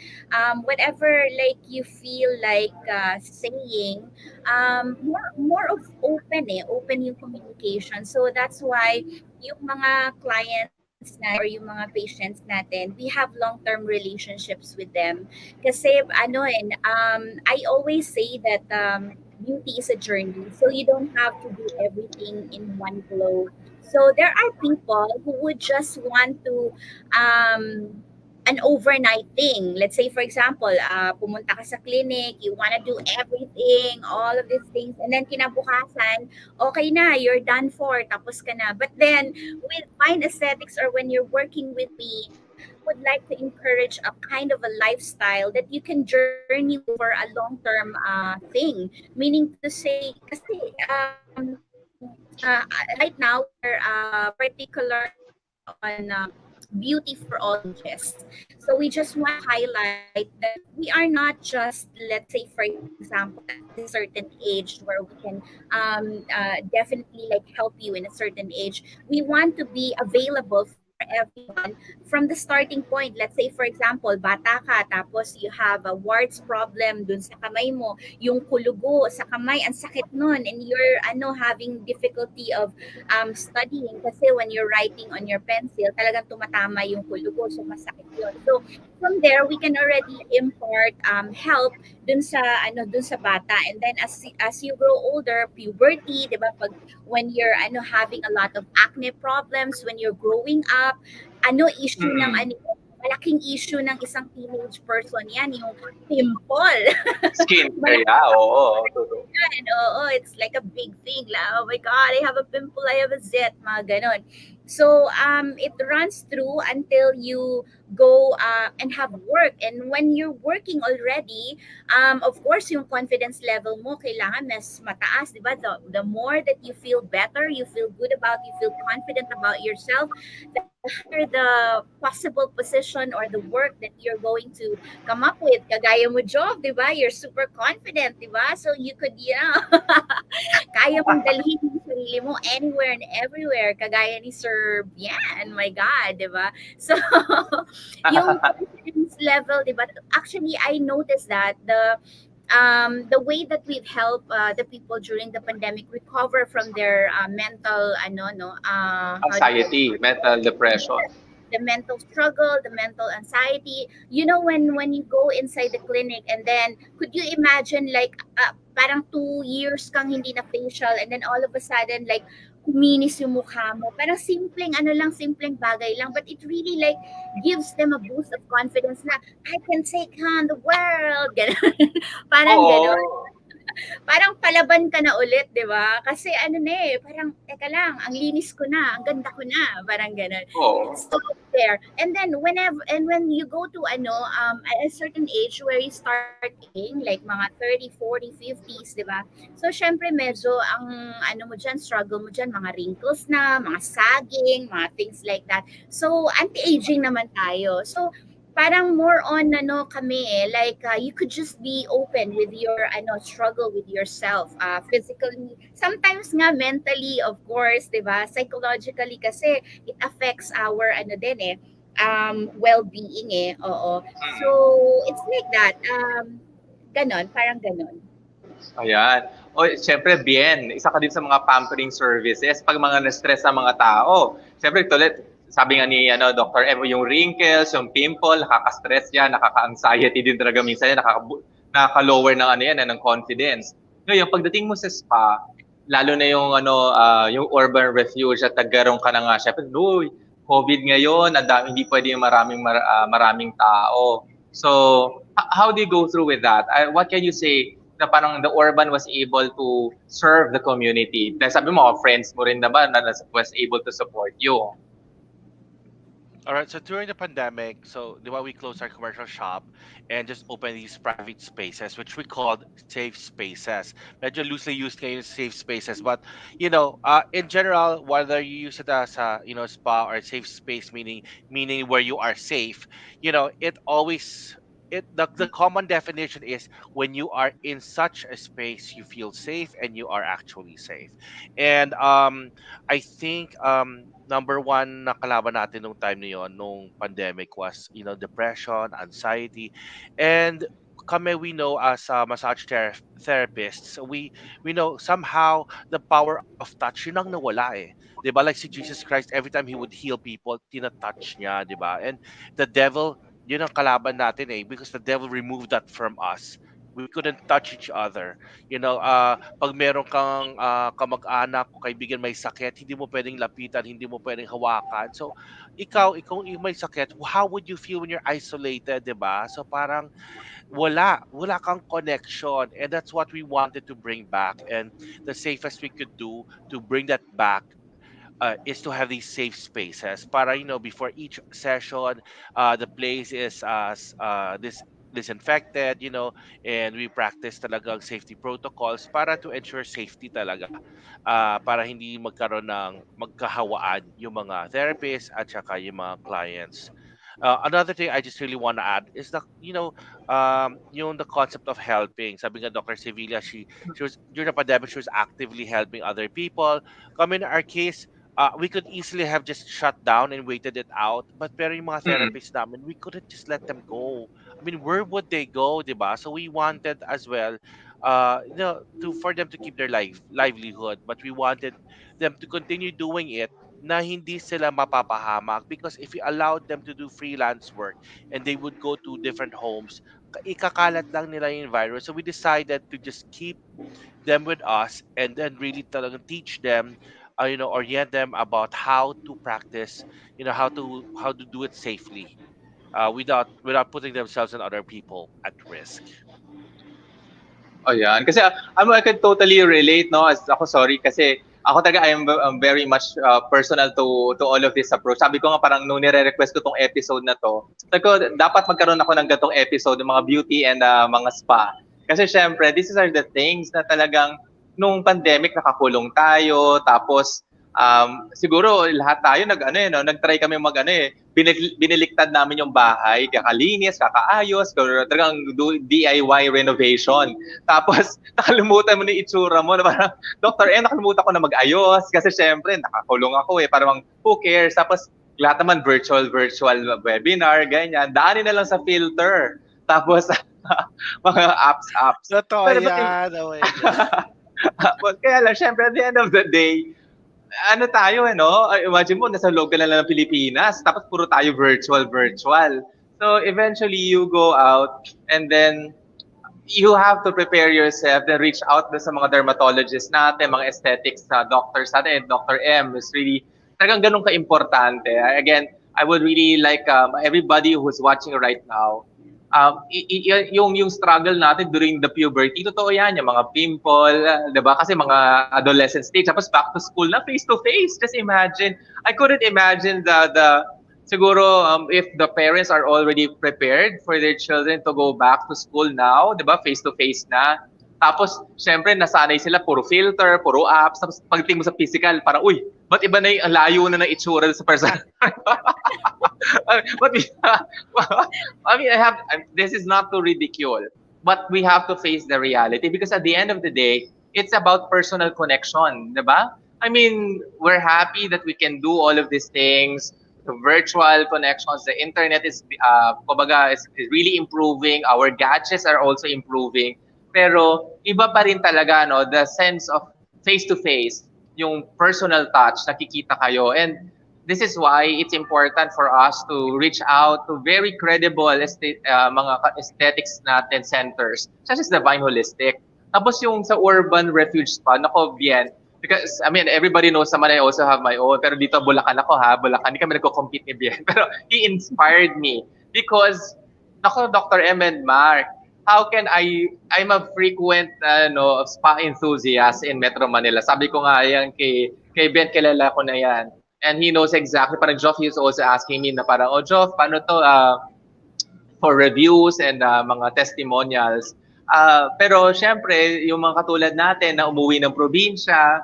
whatever like you feel like saying, more of open yung communication. So that's why yung mga clients natin or yung mga patients natin, we have long-term relationships with them. Kasi I always say that beauty is a journey. So you don't have to do everything in one blow. So there are people who would just want to an overnight thing. Let's say, for example, pumunta ka sa clinic, you want to do everything, all of these things, and then kinabukasan, okay na, you're done for, tapos ka na. But then, with Fine Aesthetics or when you're working with me, would like to encourage a kind of a lifestyle that you can journey with for a long-term thing. Meaning to say, kasi right now, we're particularly on beauty for all ages. So we just want to highlight that we are not just, let's say, for example, at a certain age where we can definitely like help you in a certain age. We want to be available for everyone from the starting point. Let's say for example, bata ka tapos you have a warts problem dun sa kamay mo, yung kulugo sa kamay, ang sakit nun, and you're having difficulty of studying kasi when you're writing on your pencil, talagang tumatama yung kulugo, so masakit yun. So from there we can already impart help dun sa bata, and then as you grow older, puberty, 'di ba? Pag when you're having a lot of acne problems when you're growing up, issue ng Mm-mm. malaking issue ng isang teenage person yan, yung pimple. Skincare, Malaking yeah, oo, totoo. yan, oo, it's like a big thing. Like, oh my God, I have a pimple, I have a zit, mga ganon. So, it runs through until you go and have work. And when you're working already, of course, yung confidence level mo, kailangan mas mataas, di ba? The more that you feel better, you feel good about, you feel confident about yourself, the higher the possible position or the work that you're going to come up with. Kagaya mo, Job, di ba? You're super confident, di ba? So you could, kaya mong dalhin yung sarili mo anywhere and everywhere. Kagaya ni Sir Bian, my God, di ba? So, yung confidence level, di ba? Actually, I noticed that the way that we've helped the people during the pandemic recover from their mental how do you Anxiety, mental depression. the mental struggle, the mental anxiety. When you go inside the clinic, and then could you imagine like parang 2 years kang hindi na facial, and then all of a sudden like kuminis yung mukha mo. Parang simpleng bagay lang, but it really like gives them a boost of confidence na I can take on the world. Ganun. Parang Oo. gano'n, parang palaban ka na ulit, 'di ba? Kasi parang teka lang, ang linis ko na, ang ganda ko na, parang gano'n. Oo. So there. And then when you go to at a certain age where you start aging, like mga 30, 40, 50s, 'di ba? So syempre medyo ang mo diyan, struggle mo diyan, mga wrinkles na, mga sagging, mga things like that. So anti-aging naman tayo. So parang more on kami like you could just be open with your struggle with yourself, physically, sometimes nga mentally, of course, 'di ba? Psychologically kasi it affects our well-being oo. So it's like that, ganon, parang ganon. Ayan. O, siyempre, Bien, isa ka din sa mga pampering services pag mga na-stress ang mga tao. Siyempre, tulit, sabi nga ni Dr. M, yung wrinkles, yung pimple, nakaka-stress yan, nakaka-anxiety din talaga minsan yan, nakaka-lower ng yan, ng confidence. Ngayon, pagdating mo sa spa, lalo na yung yung urban refuge at nagkaroon ka na nga, syempre, uy, COVID ngayon, ang dami, hindi pwede yung maraming tao. So, how do you go through with that? What can you say na parang the urban was able to serve the community? Dahil sabi mo, friends mo rin naman na was able to support you. All right, so during the pandemic, so di ba we closed our commercial shop and just opened these private spaces, which we called safe spaces. Medyo loosely used ngayon safe spaces, but in general, whether you use it as a spa or safe space, meaning where you are safe, it always the common definition is when you are in such a space you feel safe and you are actually safe. And I think number one na kalaban natin nung time na yon, nung pandemic, was depression, anxiety, and kami, we know as massage therapists, we know somehow the power of touch yun ang nawala eh. 'Di ba, like si Jesus Christ, every time he would heal people, tinatouch niya, 'di ba? And the devil, yun ang kalaban natin eh, because the devil removed that from us. We couldn't touch each other. Pag meron kang kamag-anak o kaibigan may sakit, hindi mo pwedeng lapitan, hindi mo pwedeng hawakan. So, ikaw yung may sakit, how would you feel when you're isolated, 'di ba? So parang wala kang connection, and that's what we wanted to bring back. And the safest we could do to bring that back is to have these safe spaces para before each session the place is disinfected, and we practice talagang safety protocols para to ensure safety talaga, para hindi magkaroon ng magkahawaan yung mga therapists at saka yung mga clients. Another thing I just really want to add is the concept of helping. Sabi nga Dr. Sevilla, she was during the pandemic, she was actively helping other people. Come in our case, we could easily have just shut down and waited it out. But pero yung mga Mm. therapists namin, we couldn't just let them go. I mean, where would they go, diba? So we wanted as well, for them to keep their livelihood, but we wanted them to continue doing it na hindi sila mapapahamak, because if we allowed them to do freelance work and they would go to different homes, ikakalat lang nila yung virus. So we decided to just keep them with us and then really talagang teach them, orient them about how to practice, how to do it safely, without putting themselves and other people at risk. Oh, yan. Kasi I could totally relate, no? As ako, sorry, kasi ako talaga I'm very much personal to all of this approach. Sabi ko nga parang nung nire-request ko tong episode na to, sabi ko dapat magkaroon ako ng gatong episode ng mga beauty and mga spa. Kasi syempre, these are the things na talagang nung pandemic nakakulong tayo, tapos siguro lahat tayo nagtry kami biniliktad namin yung bahay, kakalinis, kakaayos, talagang DIY renovation. Tapos nakalimutan mo na yung itsura mo, na parang, Dr. M, nakalimutan ko na mag-ayos kasi syempre nakakulong ako parang who cares? Tapos lahat naman virtual webinar, ganyan. Daanin na lang sa filter. Tapos mga apps. Totoo Pero yan. Oh my God. kaya lang, syempre, at the end of the day, ano tayo, imagine mo, nasa loob ka na lang ng Pilipinas, tapos puro tayo virtual. So, eventually, you go out, and then, you have to prepare yourself, then reach out sa mga dermatologists natin, mga aesthetics doctors natin, Dr. M is really, talagang ganun ka-importante. Again, I would really like everybody who's watching right now, yung struggle natin during the puberty, totoo yan, yung mga pimple, diba? Kasi mga adolescent stage, tapos back to school na face to face. Just imagine, I couldn't imagine the siguro if the parents are already prepared for their children to go back to school now, diba? Face to face na. Tapos, syempre, nasanay sila, puro filter, puro apps. Tapos, pagdating mo sa physical, parang, uy, ba't iba na yung layo na ng itsura sa person? I mean, this is not to ridicule, but we have to face the reality because at the end of the day, it's about personal connection, diba? I mean, we're happy that we can do all of these things, the virtual connections, the internet is really improving, our gadgets are also improving. Pero iba pa rin talaga the sense of face-to-face, yung personal touch, nakikita kayo. And this is why it's important for us to reach out to very credible mga aesthetics natin centers, such as Divine Holistic. Tapos yung sa Urban Refuge Spa, nako, bien. Because, I mean, everybody knows naman I also have my own. Pero dito, Bulacan ako Bulacan. Hindi kami nagko-compete ni Bien. Pero he inspired me. Because, nako, Dr. M and Mark, how can I'm a frequent spa enthusiast in Metro Manila. Sabi ko nga yan kay Ben, kilala ko na yan. And he knows exactly, parang Joff is also asking me na parang, Joff, paano to for reviews and mga testimonials. Pero syempre, yung mga katulad natin na umuwi ng probinsya,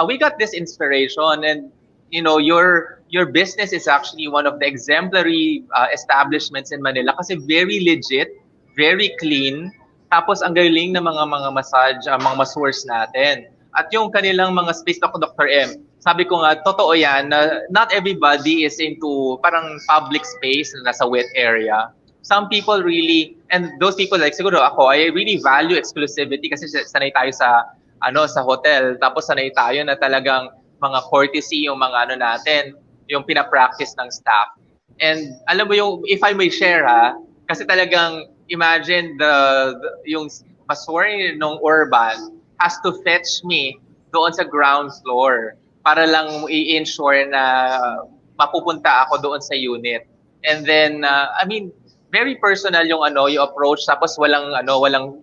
we got this inspiration, and your business is actually one of the exemplary establishments in Manila kasi very legit, very clean, tapos ang galing ng mga massage, mga masseurs natin. At yung kanilang mga space, Dr. M, sabi ko nga, totoo yan, na not everybody is into parang public space na nasa wet area. Some people really, and those people like siguro ako, I really value exclusivity kasi sanay tayo sa hotel, tapos sanay tayo na talagang mga courtesy yung mga natin, yung pinapractice ng staff. And alam mo yung, if I may share kasi talagang imagine yung masseur nung Urban has to fetch me doon sa ground floor para lang i-ensure na mapupunta ako doon sa unit. And then, I mean, very personal yung yung approach, tapos walang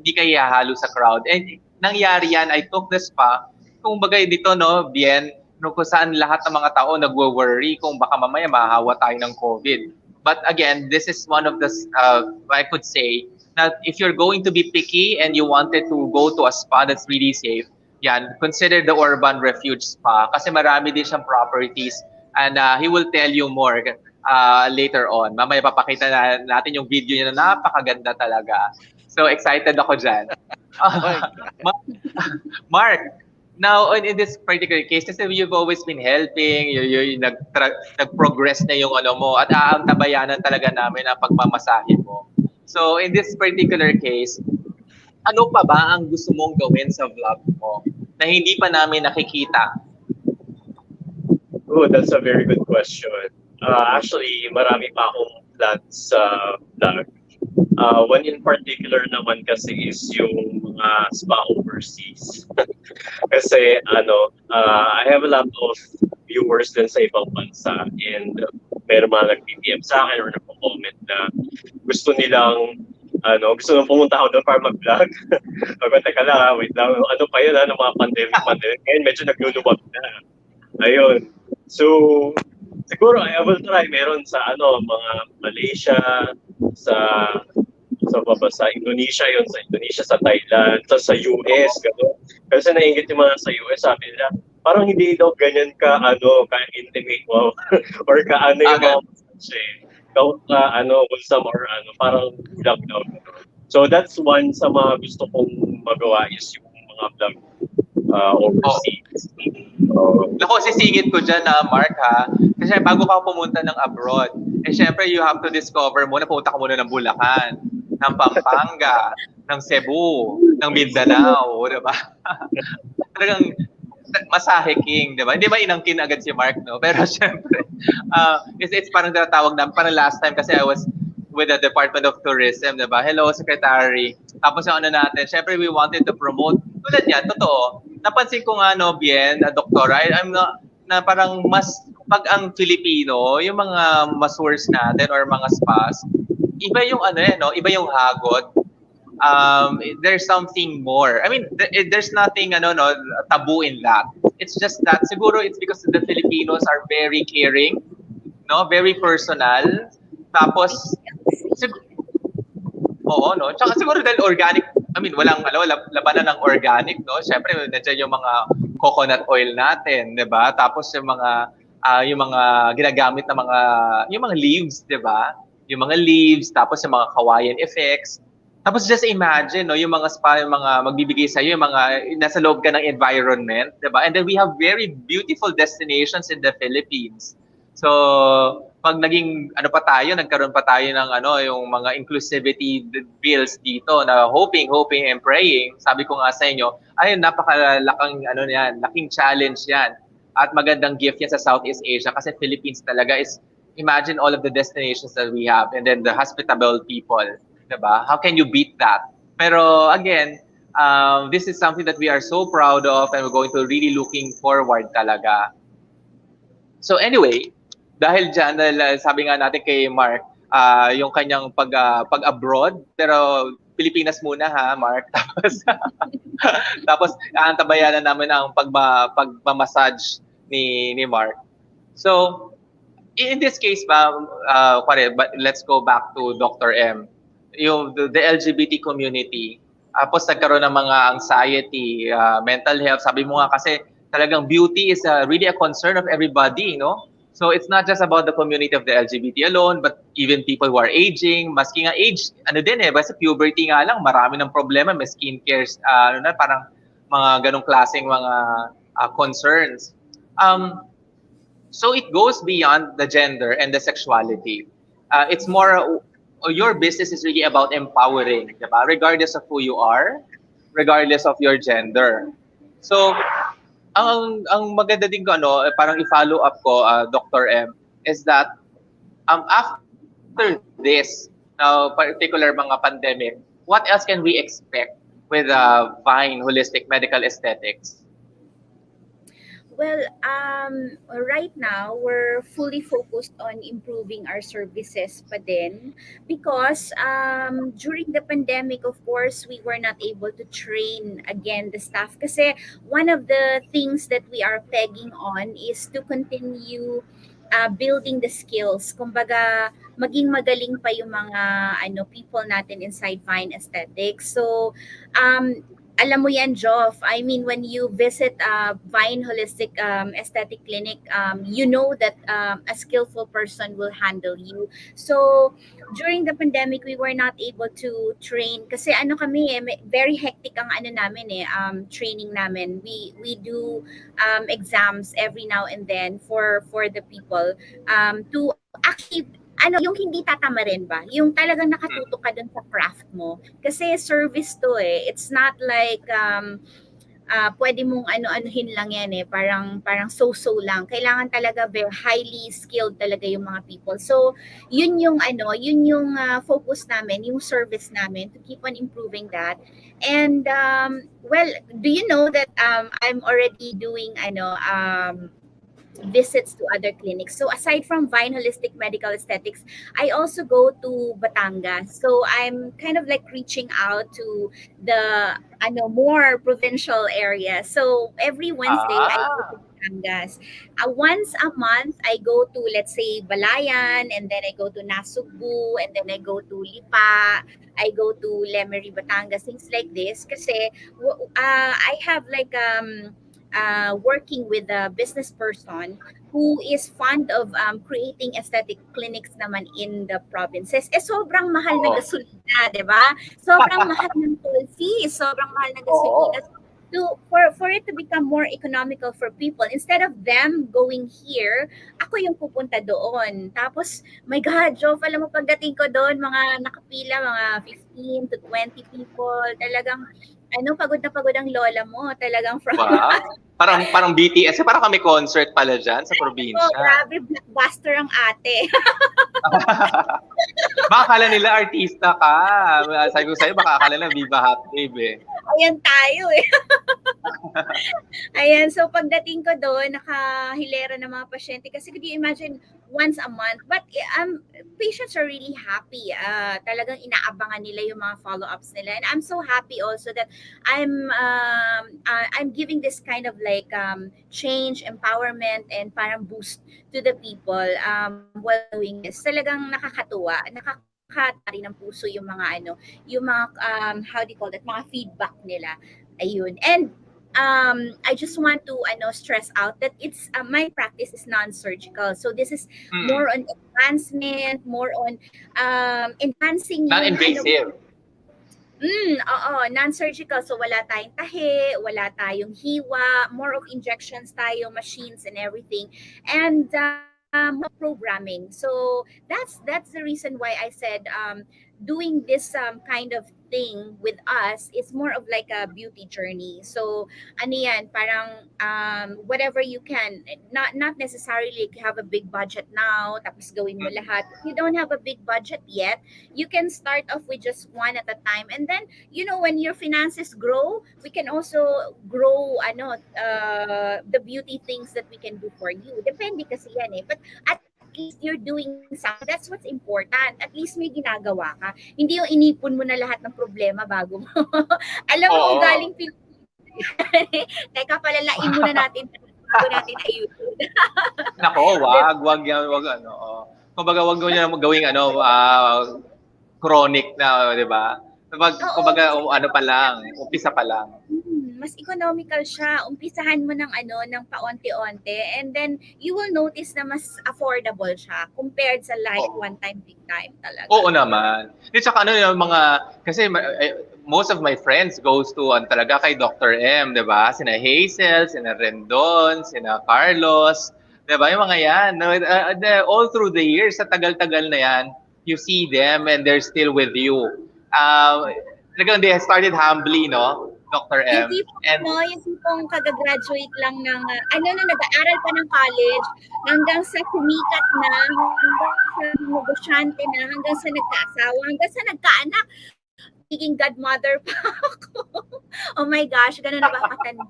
di kayo hahalo sa crowd. And nangyari yan, I took the spa, kung bagay dito, Bien, kung saan lahat ng mga tao nagwo-worry kung baka mamaya mahahawa tayo ng COVID. But again, this is one of the, I could say, that if you're going to be picky and you wanted to go to a spa that's really safe, yan, consider the Urban Refuge Spa kasi marami din siyang properties, and he will tell you more later on. Mamaya papakita natin yung video niya na napakaganda talaga. So excited ako dyan. Mark, Now, in this particular case, kasi you've always been helping, you nag-progress na yung ano mo, at aantabayanan talaga namin ang pagmamasahe mo. So, in this particular case, ano pa ba ang gusto mong gawin sa vlog mo na hindi pa namin nakikita? Oh, that's a very good question. Actually, marami pa akong plans sa vlog. One in particular naman kasi is yung mga spa overseas. Kasi I have a lot of viewers din sa ibang bansa and meron mga nag-PM sa akin or nagpo-comment na gusto nilang gusto nang pumunta ako doon para mag-vlog. Sabi, teka lang, wait lang, ano pa yun, ng mga pandemic. Ngayon medyo nagluluwag na. Ayun. So, siguro I will try. Meron sa mga Malaysia, sa Indonesia yun, sa Indonesia, sa Thailand, sa US, gano'n. Kasi nainggit yung mga sa US, sabi nila, parang hindi daw ganyan ka-intimate, wow, or ka-ano yung mga wholesome or parang vlog daw. So that's one sa mga gusto kong magawa is yung mga vlog overseas. Naku, sisingit ko dyan Mark ha. Kasi bago ka pumunta ng abroad, syempre you have to discover muna, pumunta ka muna ng Bulacan, ng Pampanga, ng Cebu, ng Mindanao, diba? Talagang masahe king, diba? Hindi ba inangkin agad si Mark, no? Pero syempre, it's parang tinatawag na, parang last time kasi I was with the Department of Tourism, diba? Hello, Secretary. Tapos yung natin, syempre we wanted to promote, tulad yan, totoo. Napansin ko nga, Bien, Doktora, I'm not, na parang mas, pag ang Filipino, yung mga masseurs natin or mga spas, iba yung iba yung hagod. There's something more. I mean, there's nothing taboo in that. It's just that siguro it's because the Filipinos are very caring, very personal. Tapos no? Tsaka siguro dahil organic, I mean, walang labanan ng organic, no? Syempre nandiyan yung mga coconut oil natin, 'di ba? Tapos yung mga ginagamit na yung mga leaves, 'di ba? Yung mga leaves, tapos yung mga Hawaiian effects. Tapos just imagine, no, yung mga spa, yung mga magbibigay sa iyo, yung mga nasa loob ka ng environment, 'di ba? And then we have very beautiful destinations in the Philippines. So, pag naging nagkaroon pa tayo ng yung mga inclusivity bills dito na hoping and praying. Sabi ko nga sa inyo, ayun, laking challenge 'yan. At magandang gift yan sa Southeast Asia kasi Philippines talaga is, imagine all of the destinations that we have and then the hospitable people, diba? How can you beat that? Pero again, this is something that we are so proud of and we're going to really looking forward talaga. So anyway, dahil dyan, sabi nga natin kay Mark, yung kanyang pag-abroad, pero Pilipinas muna ha, Mark. Tapos aantabayanan namin ang pagmamassage ni Mark. So, in this case but let's go back to Dr. M. The LGBT community, tapos nagkaroon ng mga anxiety, mental health. Sabi mo nga kasi talagang beauty is really a concern of everybody, no? So it's not just about the community of the LGBT alone, but even people who are aging, maski nga age, basta puberty nga lang, marami ng problema, may skincare, parang mga ganong klaseng mga concerns. So it goes beyond the gender and the sexuality. It's more, your business is really about empowering, diba? Regardless of who you are, regardless of your gender. So, ang maganda din ko parang i-follow up ko Dr. M is that after this particular mga pandemic, what else can we expect with Vine Holistic Medical Aesthetics? Well, right now, we're fully focused on improving our services pa din because during the pandemic, of course, we were not able to train again the staff kasi one of the things that we are pegging on is to continue building the skills. Kumbaga, maging magaling pa yung mga people natin inside Fine Aesthetics. So, alam mo yan, Joff. I mean, when you visit Vine Holistic Aesthetic Clinic, you know that a skillful person will handle you. So, during the pandemic, we were not able to train kasi ano kami very hectic ang ano namin training namin. We do exams every now and then for the people to actually yung hindi tatamarin ba? Yung talagang nakatutok ka dun sa craft mo. Kasi service to eh. It's not like pwede mong ano-anuhin lang yan eh. Parang so-so lang. Kailangan talaga very highly skilled talaga yung mga people. So, yun yung focus namin, yung service namin to keep on improving that. And well, do you know that I'm already doing visits to other clinics. So aside from Vine Holistic Medical Aesthetics, I also go to Batangas. So I'm kind of like reaching out to the more provincial areas. So every Wednesday I go to Batangas. Once a month I go to, let's say, Balayan, and then I go to Nasugbu, and then I go to Lipa, I go to Lemery, Batangas, things like this. Kasi I have like working with a business person who is fond of creating aesthetic clinics naman in the provinces. Sobrang mahal na gasolina, di ba? Sobrang mahal ng toll fees, sobrang mahal na gasolina. For it to become more economical for people, instead of them going here, ako yung pupunta doon. Tapos, my God, Joff, alam mo, pagdating ko doon, mga nakapila, mga 15 to 20 people, talagang, pagod na pagod ang lola mo. Talagang from... Wow. Parang BTS. Parang kami concert pala dyan sa probinsya. Grabe, blockbuster ang ate. Baka akala nila artista ka. Sabi ko sa'yo, baka akala nila Viva Hot Babe eh. Ayan tayo eh. Ayan, so pagdating ko doon, nakahilera ng mga pasyente. Kasi could you imagine, once a month, but patients are really happy. Talagang inaabangan nila yung mga follow-ups nila. And I'm so happy also that I'm giving this kind of like change, empowerment, and parang boost to the people while doing this. Talagang nakakatuwa. Nakakatari ng puso yung mga how do you call that, mga feedback nila. Ayun. And I just want to stress out that it's my practice is non-surgical. So this is more on enhancement, more on enhancing non-invasive. Non-surgical. So wala tayong tahi, wala tayong hiwa, more of injections tayo, machines and everything. And more programming. So that's the reason why I said doing this kind of thing with us is more of like a beauty journey. So yan, parang whatever you can, not necessarily have a big budget now tapos gawin mo lahat. If you don't have a big budget yet, you can start off with just one at a time, and then when your finances grow, we can also grow the beauty things that we can do for you. Depende kasi yan eh. But at least you're doing something. That's what's important. At least may ginagawa ka. Hindi yung inipon mo na lahat ng problema bago mo. Alam mo, galing Philippine. Teka, palalain muna natin bago natin ayusin. Nako, wag kumbaga wag mo niya gawing chronic na, 'di ba? Kumbaga pa lang, umpisa pa lang. Mas economical siya. Umpisahan mo ng paonti-onti, and then you will notice na mas affordable siya compared sa like one time, big time talaga. Oo naman. At saka yung mga, kasi most of my friends goes to talaga kay Dr. M, 'di ba? Sina Hazel, sina Rendon, sina Carlos, 'di ba? Yung mga yan. All through the years, sa tagal-tagal na yan, you see them and they're still with you. Talagang they started humbly, no? Dr. M. Yung tipong kagagraduate lang ng, nag-aaral pa ng college, hanggang sa sumikat na, hanggang sa negosyante na, hanggang sa nagkaasawa, hanggang sa nagkaanak. Magiging godmother pa ako. Oh my gosh, ganun na ba katanda?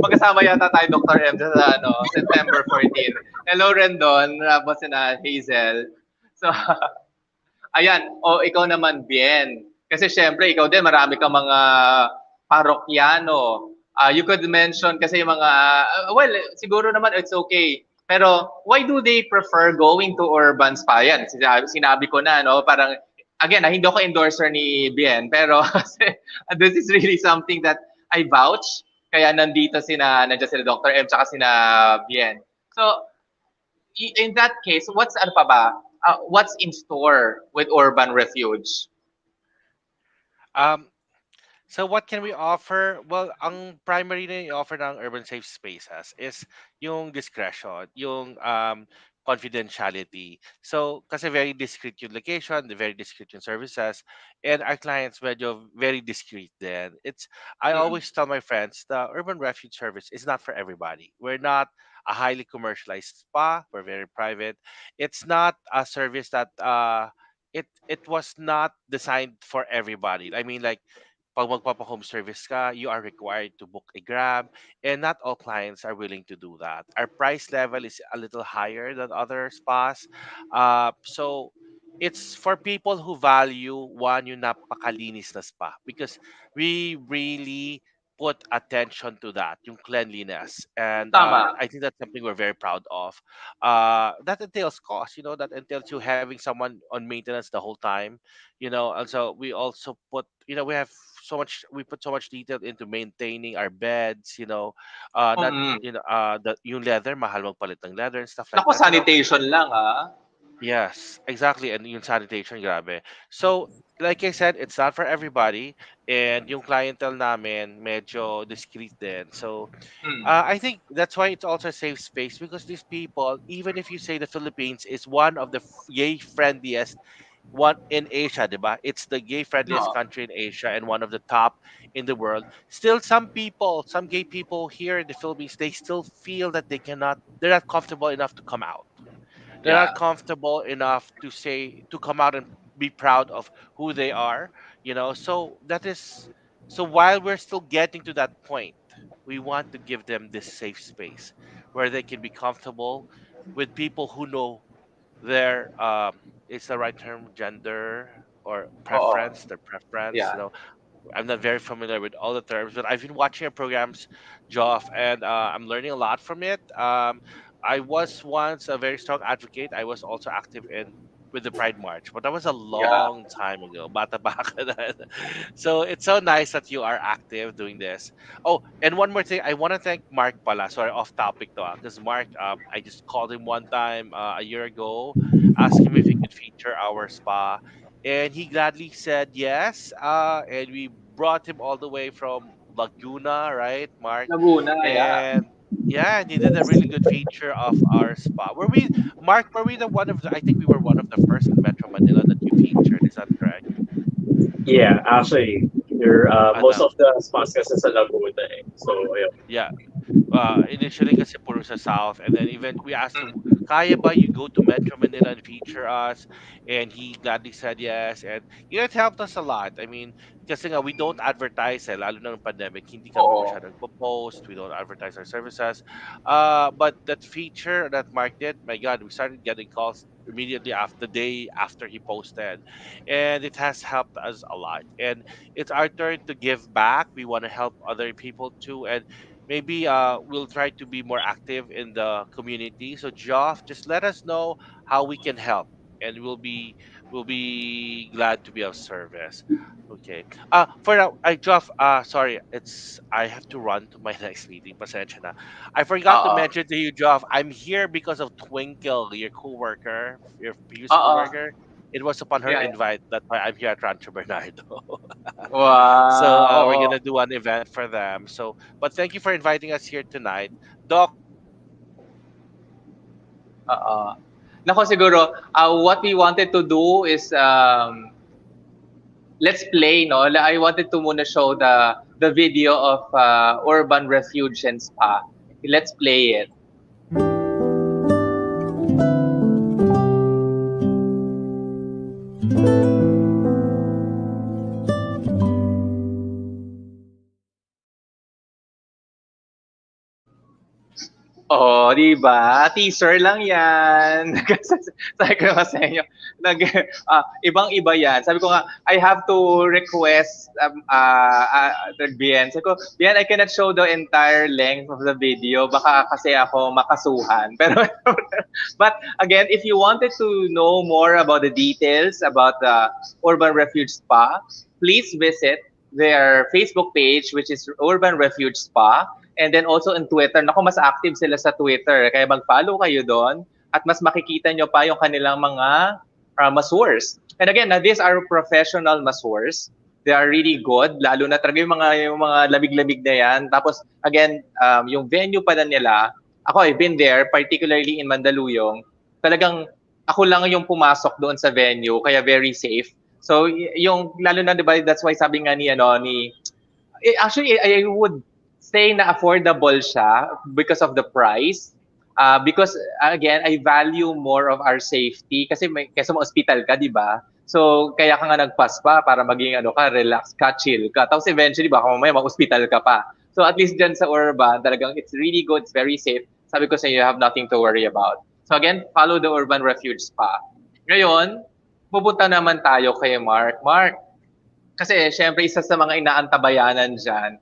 Magkasama yata tayo, Dr. M, sa September 14. Hello, Rendon. Tapos na Hazel. So, ayan. Ikaw naman, Bien. Kasi syempre, ikaw din, marami kang mga parokyano. You could mention kasi yung mga, siguro naman it's okay. Pero why do they prefer going to urban spa? Yan, sinabi ko na, no? Parang again, hindi ako endorser ni Bien, pero this is really something that I vouch. Kaya nandiyan sina Dr. M tsaka sina Bien. So, in that case, ano pa ba? What's in store with Urban Refuge? Um, So what can we offer? Well, ang primary na i-offer ng urban safe spaces is yung discretion, yung confidentiality. So kasi very discreet yung location, the very discreet yung services, and our clients medyo very discreet then. I Mm. always tell my friends the urban refuge service is not for everybody. We're not a highly commercialized spa. We're very private. It's not a service that it was not designed for everybody. I mean, like pag magpapa-home service ka, you are required to book a Grab, and not all clients are willing to do that. Our price level is a little higher than other spas. So it's for people who value one yung napakalinis na spa because we really put attention to that, yung cleanliness. And Tama. I think that's something we're very proud of. That entails cost, that entails you having someone on maintenance the whole time, and so we also put we have we put so much detail into maintaining our beds, not Mm. the yung leather, mahal magpalit ng leather and stuff like Naku, that. sanitation lang Yes, exactly, and yung sanitation, grabe. So like I said, it's not for everybody, and yung clientele namin medyo discreet din. So Mm. I think that's why it's also a safe space because these people, even if you say the Philippines is one of the gay friendliest one in Asia, diba? It's the gay friendliest No. country in Asia and one of the top in the world. Still, some gay people here in the Philippines, they still feel that they're not comfortable enough to come out. They're not Yeah. comfortable enough to come out and be proud of who they are, So while we're still getting to that point, we want to give them this safe space where they can be comfortable with people who know their is the right term gender or Oo. their preference, Yeah. I'm not very familiar with all the terms, but I've been watching your programs, Joff, and I'm learning a lot from it. I was once a very strong advocate. I was also active in with the Pride March, but that was a Yeah. long time ago. Bata pa ako nun. So it's so nice that you are active doing this. Oh, and one more thing, I want to thank Mark pala. Sorry, off topic though, because Mark, I just called him one time a year ago, asked him if he could feature our spa, and he gladly said yes. And we brought him all the way from Laguna, right, Mark? Laguna, yeah. And yeah, and he did a really good feature of our spa. Mark? Were we the one of the? I think we were one of the first in Metro Manila that you featured. Is that correct? Yeah, actually, you're most Ano? of the spots kasi sa Laguna eh. So, yeah. Yeah. Initially kasi puro sa South, and then even we asked him, Mm. kaya ba you go to Metro Manila and feature us? And he gladly said yes. And it helped us a lot. I mean, kasi nga we don't advertise lalo na ng pandemic, hindi kami Oo. masyadong post, we don't advertise our services. But that feature that Mark did, my God, we started getting calls immediately after the day after he posted, and it has helped us a lot. And it's our turn to give back. We want to help other people too, and maybe we'll try to be more active in the community. So Joff, just let us know how we can help, and we'll be glad to be of service. Okay. For now, Joff, sorry, I have to run to my next meeting. Pasensya na. I forgot to Oo. mention to you, Joff, I'm here because of Twinkle, your coworker, your previous Oo. coworker. It was upon her Yeah, yeah. invite that I'm here at Rancho Bernardo. So Wow, we're oo. gonna do an event for them. So, but thank you for inviting us here tonight, Doc. Oo. Nako, siguro, what we wanted to do is, let's play, no? I wanted to muna show the video of Urban Refuge and Spa. Let's play it. Oh, di ba? Teaser lang yan. Sabi ko naman sa inyo, ibang-iba yan. Sabi ko nga, I have to request Bien. Sabi ko, Bien, I cannot show the entire length of the video. Baka kasi ako makasuhan. Pero, but again, if you wanted to know more about the details about the Urban Refuge Spa, please visit their Facebook page, which is Urban Refuge Spa. And then also on Twitter. Naku, mas active sila sa Twitter. Kaya mag-follow kayo doon at mas makikita nyo pa yung kanilang mga masseurs. And again, these are professional masseurs. They are really good. Lalo na talaga yung mga lamig-lamig na yan. Tapos, again, yung venue pa na nila, ako, I've been there, particularly in Mandaluyong. Talagang ako lang yung pumasok doon sa venue, kaya very safe. So, yung, lalo na, diba, that's why sabi nga actually, I would say na affordable siya because of the price. Because again, I value more of our safety kasi kaysa ma-hospital ka, di ba? So kaya ka nga nagpaspa para maging relax ka, chill ka. Tapos eventually baka mamaya ma-hospital ka pa. So at least dyan sa Urban, talagang it's really good, it's very safe. Sabi ko sa inyo, you have nothing to worry about. So again, follow the Urban Refuge Spa. Ngayon, pupunta naman tayo kay Mark. Mark, kasi syempre isa sa mga inaantabayanan dyan,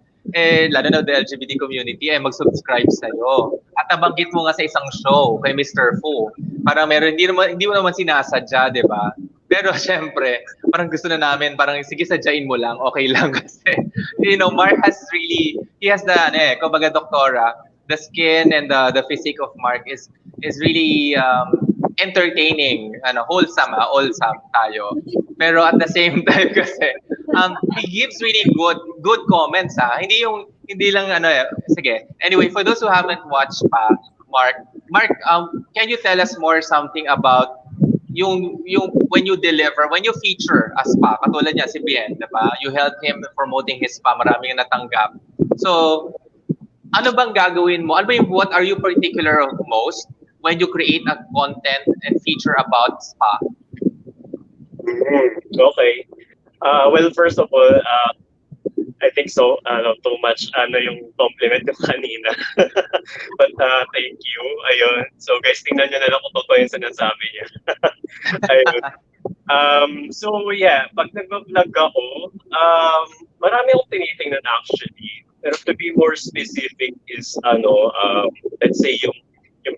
lalo na the LGBT community, mag-subscribe sa'yo. At nabanggit mo nga sa isang show, kay Mr. Fu. Parang hindi mo naman sinasadya, di ba? Pero syempre, parang gusto na namin, parang sige, sadyain mo lang, okay lang. Kasi, Mark he has the, kumbaga doktora, the skin and the physique of Mark is really entertaining, wholesome tayo. Pero at the same time kasi, he gives really good comments, ha. Hindi lang sige. Anyway, for those who haven't watched pa, Mark, can you tell us more something about yung when you feature a spa, katulad niya si Bien, diba? You help him promoting his spa, maraming natanggap. So, ano bang gagawin mo? What are you particular of most when you create a content and feature about spa? Okay. Well, first of all, I think so. Too much yung compliment ko kanina. But thank you. Ayun. So guys, tingnan nyo na lang kung totoo yung sinasabi niya. Ayun. So yeah, pag nag-vlog ako, marami akong tinitingnan actually. Pero to be more specific is let's say yung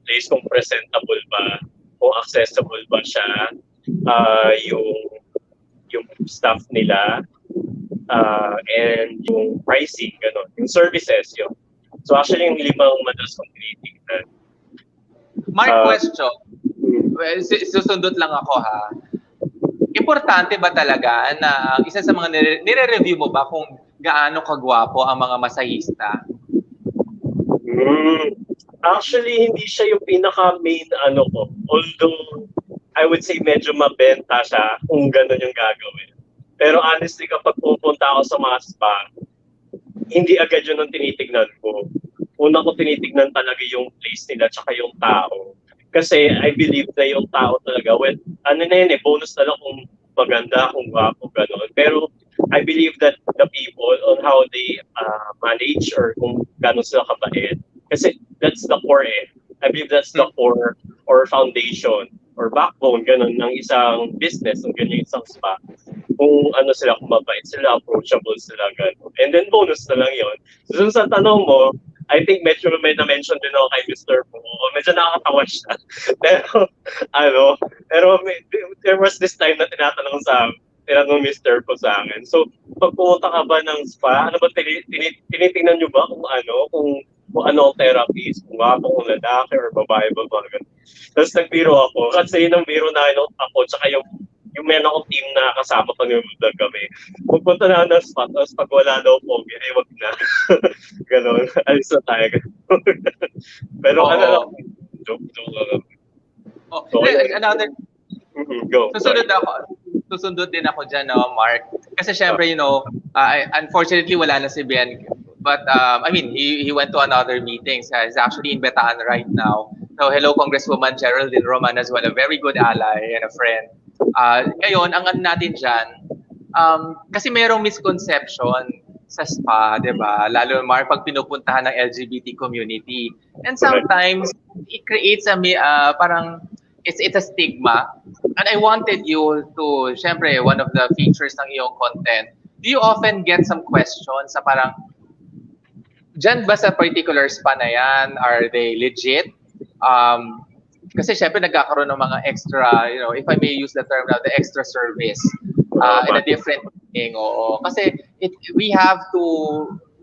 place kung presentable ba, kung accessible ba siya, yung staff nila, and yung pricing, gano'n. Yung services, yun. So actually, yung limang madalas kong tinitingnan. Mark, question. Well, susundot lang ako, ha. Importante ba talaga na isa sa mga nire-review mo ba kung gaano kagwapo ang mga masahista? Actually, hindi siya yung pinaka-main ko. Although, I would say medyo mabenta siya kung gano'n yung gagawin. Pero honestly, kapag pupunta ako sa mga spa, hindi agad yun ang tinitignan ko. Una ko tinitignan talaga yung place nila tsaka yung tao. Kasi I believe na yung tao talaga, bonus na lang kung maganda, kung gwapo, gano'n. Pero I believe that the people on how they manage or kung gano'n sila kabait. Kasi that's the core I believe that's the core or foundation or backbone ganun ng isang business, ng ganyan isang spa. Kung sila, kung mabait sila, approachable sila, ganun. And then bonus na lang yun. So sa tanong mo, I think medyo may na-mention din ako kay Mr. Po. Medyo nakakatawa siya. pero there was this time na tinanong Mr. Po sa akin. So, pag pumunta ka ba ng spa, ano ba tinitingnan nyo ba kung ano ang therapist, kung kung lalaki or babae ba ba. Tapos nagbiro ako. Kasi yun ang biro na ako, tsaka yung meron akong team na kasama pag nag-vlog kami. Pupunta na ng spot, tapos pag wala daw pogi, wag na. Ganon. Alis na tayo. Pero joke lang. So, another... Go. Susundot din ako dyan, Mark. Kasi syempre, unfortunately, wala na si Ben. But, he went to another meeting. So he's actually in Bataan right now. So, hello, Congresswoman Geraldine Roman as well, a very good ally and a friend. Ngayon, ang natin dyan, kasi merong misconception sa spa, 'di ba? Lalo Mar pag pinupuntahan ng LGBT community. And sometimes it creates parang it's a stigma. And I wanted you to, syempre, one of the features ng iyong content, do you often get some questions sa parang, dyan ba sa particular spa na yan, are they legit? Kasi syempre nagkakaroon ng mga extra, if I may use the term now, the extra service in a different thing. Oo. Kasi we have to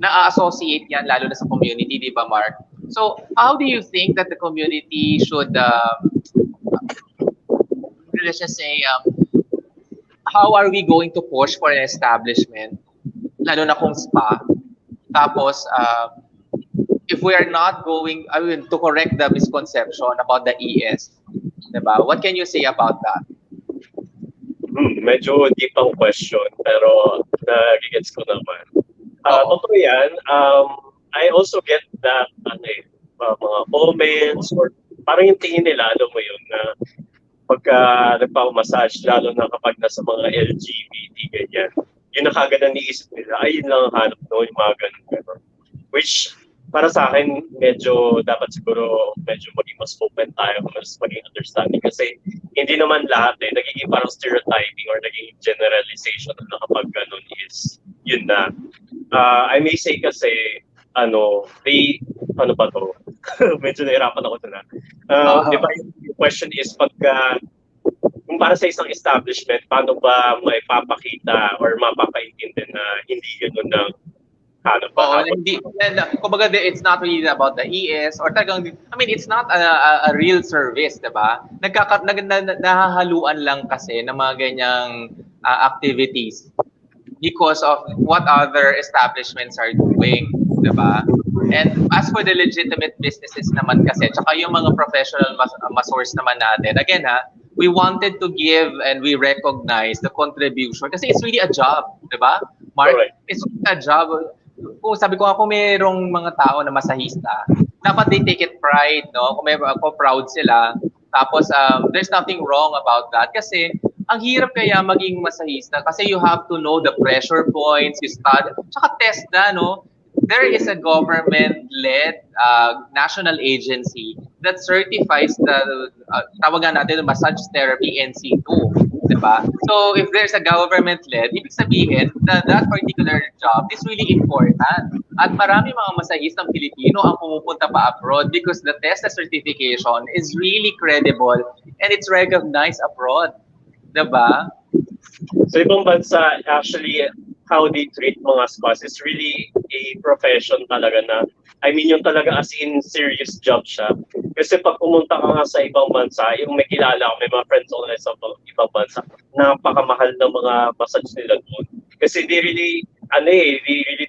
na-associate yan lalo na sa community, di ba, Mark? So, how do you think that the community should, let's just say, how are we going to push for an establishment, lalo na kung spa? Tapos, if we are not going, to correct the misconception about the ES, diba? What can you say about that? Medyo deep ang question, pero nagigets ko naman. Totoo yan. I also get that, mga comments, or parang yung tingin nila, alam mo yun, na pagka nagpapamassage, lalo na kapag nasa mga LGBT, ganyan, yun na kagad ang niisip nila, ay yun lang ang hanap no, yung mga ganun. Which, para sa akin, medyo dapat siguro medyo maging mas open tayo, mas maging understanding. Kasi hindi naman lahat nagiging parang stereotyping or naging generalization na kapag ganun is yun na. I may say kasi, ano ba to? Medyo nahirapan ako doon. Diba yung question is pagka kung para sa isang establishment, paano ba may papakita or mapapaintindi na hindi ganun ng kumbaga, it's not really about the ES or talagang, it's not a real service, diba? Nahahaluan lang kasi ng mga ganyang activities because of what other establishments are doing, diba? And as for the legitimate businesses naman kasi, tsaka yung mga professional masseurs naman natin, again we wanted to give and we recognize the contribution kasi it's really a job, diba? Mark, it's really a job. Kung sabi ko kung mayroong mga tao na masahista, dapat they take it pride, no? Kung proud sila. Tapos there's nothing wrong about that kasi ang hirap kaya maging masahista kasi you have to know the pressure points, you study, tsaka test na, no? There is a government-led national agency that certifies the tawagan natin massage therapy NC2, diba? So if there's a government-led, ibig sabihin that particular job is really important. At marami mga masahistang Pilipino ang pumupunta pa abroad because the test certification is really credible and it's recognized abroad, diba? So ibang bansa, actually, how they treat mga spas is really a profession talaga na, yung talaga as in serious job siya. Kasi pag pumunta ka nga sa ibang bansa, yung may kilala ko, may mga friends ako na sa ibang bansa, napakamahal ng mga massage nila doon. Kasi they really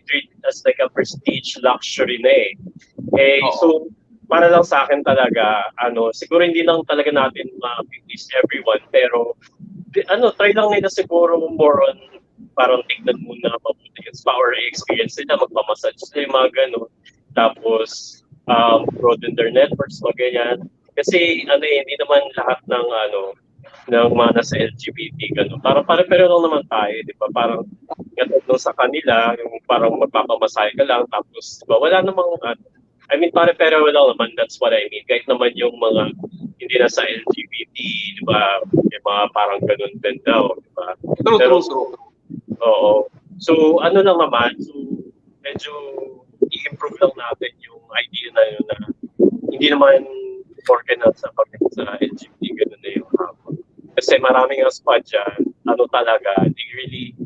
treat it as like a prestige luxury na So, para lang sa akin talaga, siguro hindi lang talaga natin ma-please everyone, pero try lang nila siguro more on parang tignan muna mabuti yung spa or experience nila, magpamassage sila yung mga gano'n. Tapos, broaden their networks, mga ganyan. Kasi, hindi naman lahat ng mga nasa LGBT, gano'n. Parang pare-pero lang naman tayo, di ba? Parang, katulad sa kanila, yung parang magpapamasahe ka lang, tapos, di ba, wala namang, pare-pero lang naman, that's what I mean. Kahit naman yung mga hindi na sa LGBT, di ba, yung mga parang gano'n din daw, di ba? True. Oo. So, lang naman, so, medyo i-improve lang natin yung idea na yun na hindi naman porke na sa LGBT, gano'n na yung hapon. Kasi maraming spa dyan, talaga, they really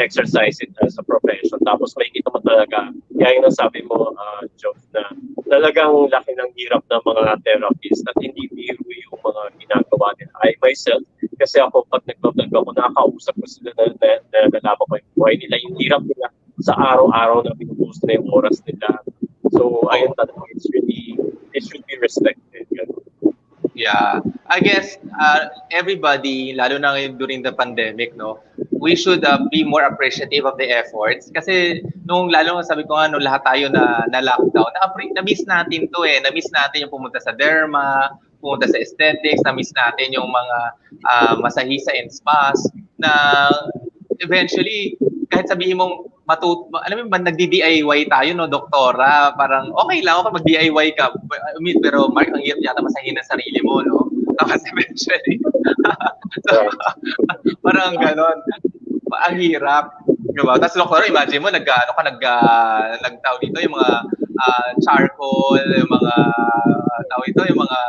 exercise it as a profession. Tapos may kita mo talaga, kaya yung nasabi mo, Joe, na talagang laki ng hirap ng mga therapists at hindi biro yung mga ginagawa nila. I myself, kasi ako pag nag-vlog ako, nakakausap ko sila na nalaman ko yung buhay nila, yung hirap nila sa araw-araw na pinupost na yung oras nila. So, ayun talaga, it should be respected. Yeah. I guess everybody, lalo na ngayon during the pandemic, no, we should be more appreciative of the efforts. Kasi lalo sabi ko nung lahat tayo na lockdown, na-miss natin to na-miss natin yung pumunta sa derma, pumunta sa aesthetics, na-miss natin yung mga masahista and spas na eventually, kahit sabihin mong alam mo ba, nagdi-DIY tayo, no, doktora? Parang, okay lang ako mag-DIY ka. I mean, pero Mark, ang hirap yata masahin ng sarili mo, no? Tapos eventually, so, parang ganon. Ang hirap. Diba? Tapos doktora, imagine mo, nagtawag dito, yung mga charcoal, yung mga tawag ito, yung mga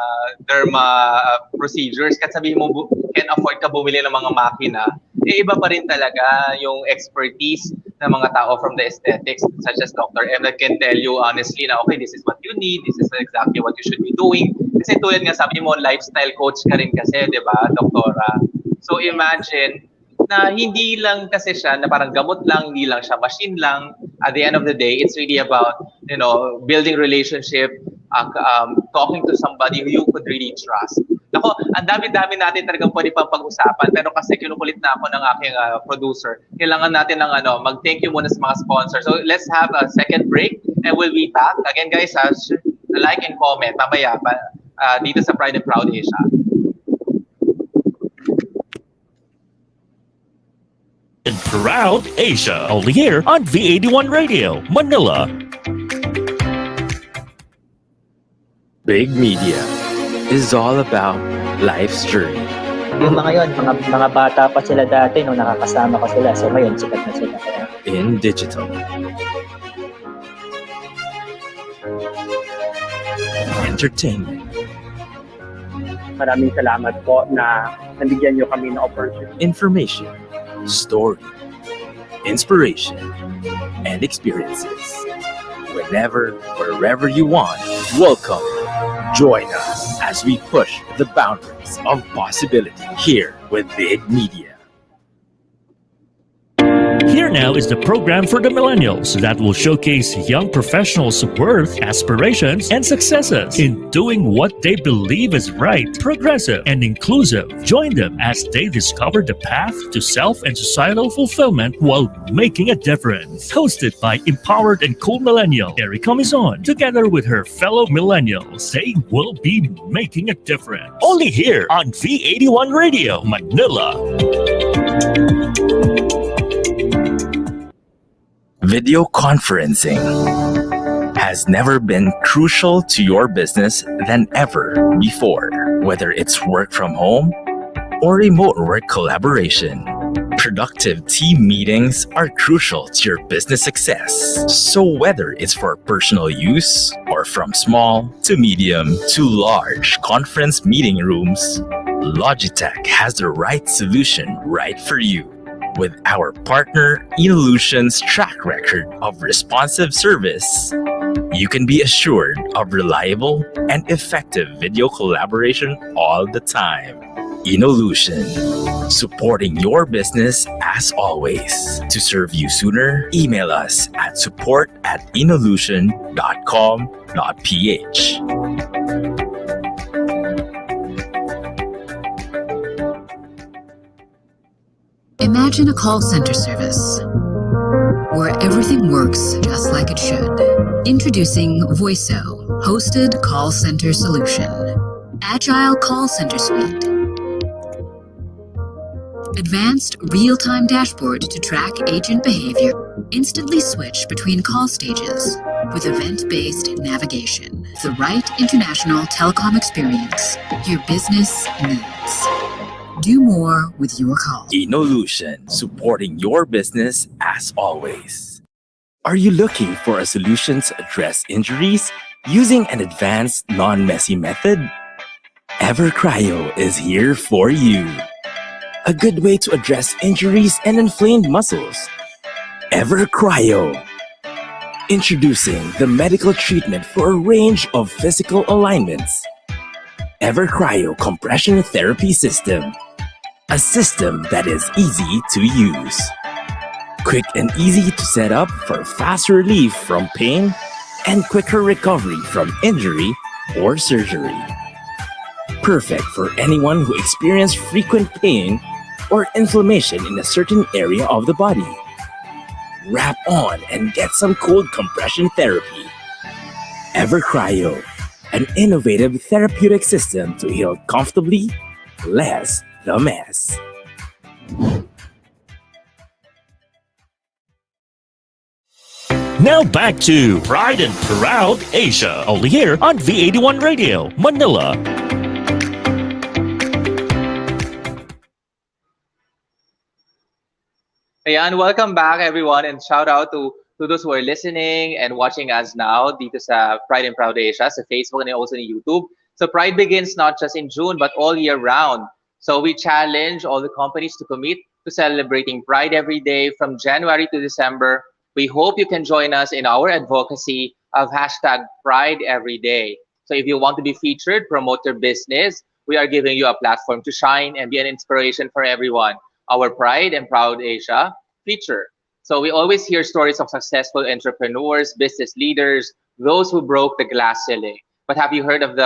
derma procedures. Kahit sabihin mo, can afford ka bumili ng mga makina, iba pa rin talaga yung expertise ng mga tao from the aesthetics, such as Dr. M, that can tell you honestly na, okay, this is what you need, this is exactly what you should be doing. Kasi tulad nga, sabi mo, lifestyle coach ka rin kasi, di ba, doktora? So imagine, na hindi lang kasi siya na parang gamot lang, hindi lang siya machine lang. At the end of the day, it's really about, building relationship, talking to somebody who you could really trust. Ako, ang dami-dami natin talagang pwede pang pag-usapan, pero kasi kinukulit na ako ng aking producer. Kailangan natin ng mag-thank you muna sa mga sponsors. So let's have a second break and we'll be back. Again guys, like and comment mamaya dito sa Pride and Proud Asia. And Proud Asia, only here on V81 Radio, Manila. Big Media is all about life's journey. Yung mga yun, mga bata pa sila dati nung nakakasama ko sila. So ngayon, sikat na sila. Kaya. In digital. Entertainment. Maraming salamat po na nabigyan nyo kami ng opportunity. Information. Story, inspiration, and experiences. Whenever, wherever you want, welcome. Join us as we push the boundaries of possibility here with Big Media. Here now is the program for the millennials that will showcase young professionals' worth, aspirations, and successes in doing what they believe is right, progressive, and inclusive. Join them as they discover the path to self and societal fulfillment while making a difference. Hosted by empowered and cool millennial Erica Mizon, together with her fellow millennials, they will be making a difference. Only here on V81 Radio, Manila. Video conferencing has never been crucial to your business than ever before, whether it's work from home or remote work collaboration. Productive team meetings are crucial to your business success. So whether it's for personal use or from small to medium to large conference meeting rooms, Logitech has the right solution right for you. With our partner Evolution's track record of responsive service, you can be assured of reliable and effective video collaboration all the time. Evolution, supporting your business as always. To serve you sooner, email us at support@evolution.com.ph. Imagine a call center service where everything works just like it should. Introducing Voiso, hosted call center solution. Agile call center suite. Advanced real-time dashboard to track agent behavior. Instantly switch between call stages with event-based navigation. The right international telecom experience your business needs. Do more with your call. Evolution, supporting your business as always. Are you looking for a solution to address injuries using an advanced, non-messy method? EverCryo is here for you. A good way to address injuries and inflamed muscles. EverCryo. Introducing the medical treatment for a range of physical alignments. EverCryo Compression Therapy System. A system that is easy to use. Quick and easy to set up for fast relief from pain and quicker recovery from injury or surgery. Perfect for anyone who experiences frequent pain or inflammation in a certain area of the body. Wrap on and get some cold compression therapy. EverCryo, an innovative therapeutic system to heal comfortably, less the mess. Now back to Pride and Proud Asia, only here on V81 Radio, Manila. Ayan, welcome back everyone and shout out to those who are listening and watching us now dito sa Pride and Proud Asia sa Facebook and also in YouTube. So Pride begins not just in June but all year round. So we challenge all the companies to commit to celebrating Pride every day from January to December. We hope you can join us in our advocacy of hashtag Pride every day. So if you want to be featured, promote your business, we are giving you a platform to shine and be an inspiration for everyone. Our Pride and Proud Asia feature. So we always hear stories of successful entrepreneurs, business leaders, those who broke the glass ceiling. But have you heard of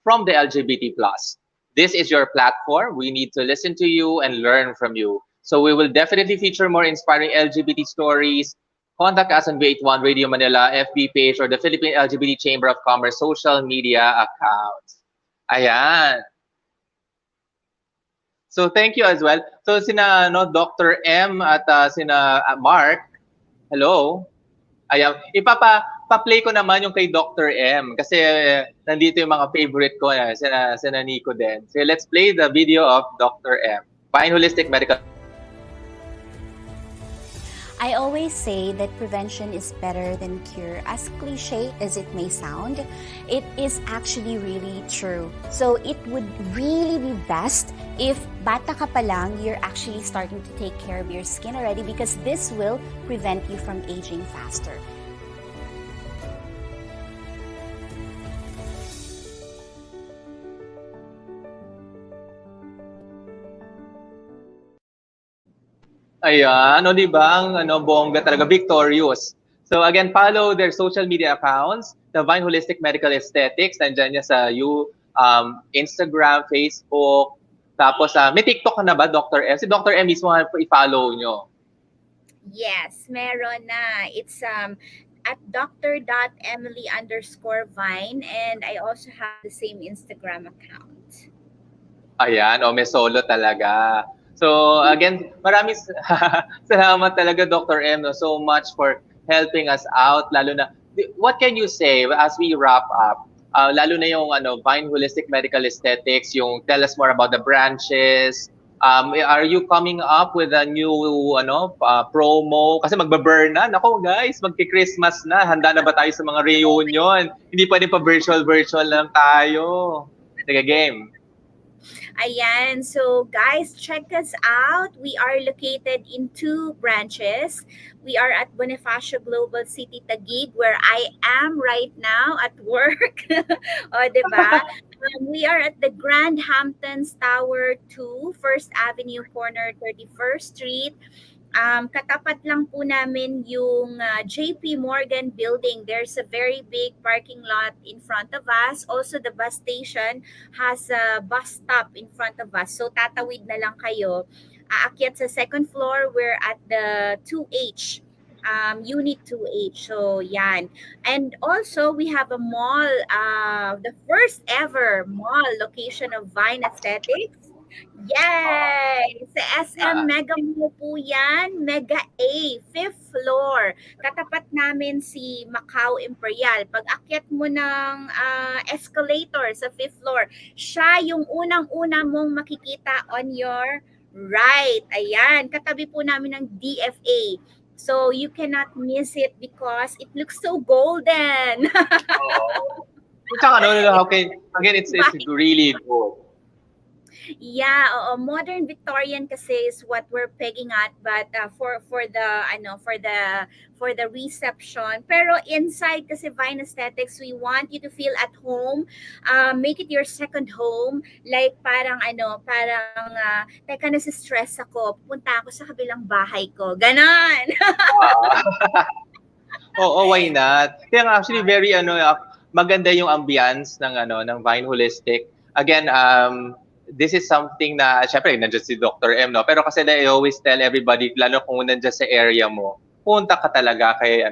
from the LGBT plus? This is your platform. We need to listen to you and learn from you. So we will definitely feature more inspiring LGBT stories. Contact us on V81 Radio Manila FB page or the Philippine LGBT Chamber of Commerce social media accounts. Ayan. So thank you as well. So sina Dr. M at sina Mark. Hello. Ayan, pa-play ko naman yung kay Dr. M kasi nandito yung mga favorite ko sina Nico din. So let's play the video of Dr. M. Fine Holistic Medical. I always say that prevention is better than cure. As cliche as it may sound, it is actually really true. So it would really be best if bata ka pa lang, you're actually starting to take care of your skin already because this will prevent you from aging faster. Ayan, di ba? Bongga talaga, victorious. So again, follow their social media accounts, the Vine Holistic Medical Aesthetics, nandyan niya sa Instagram, Facebook, tapos may TikTok ka na ba, Dr. M? Si Dr. M mismo i-follow nyo. Yes, meron na. It's at dr.emily_vine and I also have the same Instagram account. Ayan, may solo talaga. So again, maraming salamat talaga Dr. M so much for helping us out lalo na what can you say as we wrap up lalo na yung Vine Holistic Medical Aesthetics, yung tell us more about the branches, are you coming up with a new promo kasi magba-burn na nako guys, magki-Christmas na, handa na ba tayo sa mga reunion, hindi pwedeng pa virtual lang tayo, sige game. Ayan, so guys, check us out. We are located in 2 branches. We are at Bonifacio Global City, Taguig, where I am right now at work. Diba? We are at the Grand Hamptons Tower 2, 1st Avenue, corner 31st Street. Katapat lang po namin yung JP Morgan building. There's a very big parking lot in front of us. Also, the bus station has a bus stop in front of us. So, tatawid na lang kayo. Aakyat sa 2nd floor, we're at the 2H. Unit 2H. So, yan. And also, we have a mall, the first ever mall location of Vine Aesthetics. Yay! Sa SM Mega Mall po yan, Mega A, 5th floor. Katapat namin si Macau Imperial. Pag akyat mo ng escalator sa 5th floor, siya yung unang-una mong makikita on your right. Ayan, katabi po namin ng DFA. So you cannot miss it because it looks so golden. Again, it's really good. Yeah, modern Victorian kasi is what we're pegging at, but for the reception. Pero inside kasi Vine Aesthetics, we want you to feel at home. Make it your second home. Like parang teka na stress ako, pupunta ako sa kabilang bahay ko. Ganon. Why not? Kaya actually very maganda yung ambience ng Vine Holistic. Again, this is something na, syempre, nandiyan si Dr. M, no? Pero kasi I always tell everybody, lalo kung nandiyan sa area mo, punta ka talaga kay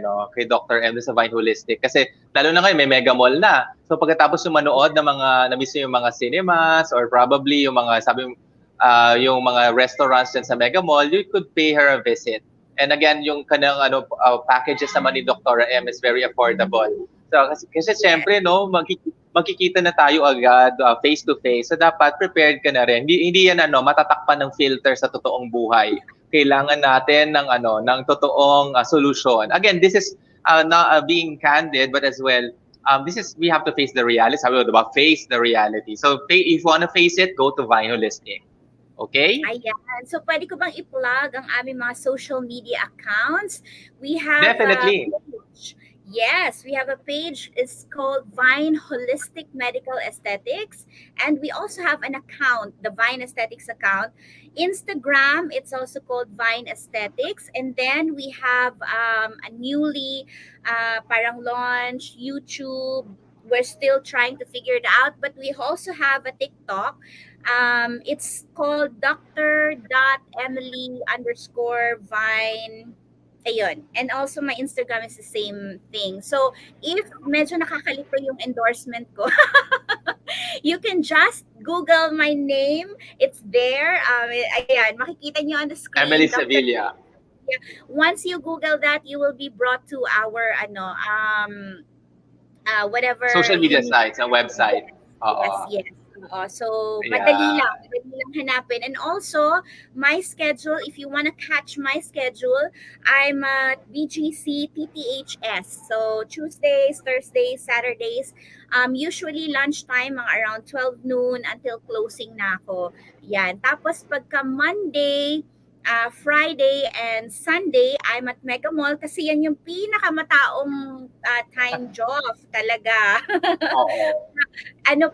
Dr. M sa Vine Holistic. Kasi, lalo na ngayon, may mega mall na. So, pagkatapos yung manood ng na-miss yung mga cinemas, or probably yung mga, yung mga restaurants dyan sa mega mall, you could pay her a visit. And again, yung kanang packages naman ni Dr. M is very affordable. So kasi syempre no, magkikita na tayo agad face to face. So dapat prepared ka na rin. Hindi yan matatakpan ng filter sa totoong buhay. Kailangan natin ng totoong solution. Again, this is not being candid, but as well we have to face the reality. Sabi ko, diba? Face the reality. So if you want to face it, go to Vine Holistic. Okay? Ayan. So, pwede ko bang i-plug ang aming mga social media accounts? We have Definitely. Yes, we have a page. It's called Vine Holistic Medical Aesthetics. And we also have an account, the Vine Aesthetics account. Instagram, it's also called Vine Aesthetics. And then we have a newly parang launch YouTube. We're still trying to figure it out. But we also have a TikTok. It's called Dr.Emily_Vine. Ayun. And also my Instagram is the same thing. So if medyo nakakalito yung endorsement ko, you can just Google my name. It's there. Ayan, makikita niyo on the screen. Emily Sevilla. Yeah. Once you Google that, you will be brought to our whatever Social media sites and website. Yes. So, madali lang hanapin. And also, my schedule, if you want to catch my schedule, I'm at BGC TTHS. So, Tuesdays, Thursdays, Saturdays, usually lunchtime, mga around 12 noon until closing na ako. Yan. Tapos, pagka Monday, Friday, and Sunday, I'm at Mega Mall kasi yan yung pinakamataong time job talaga.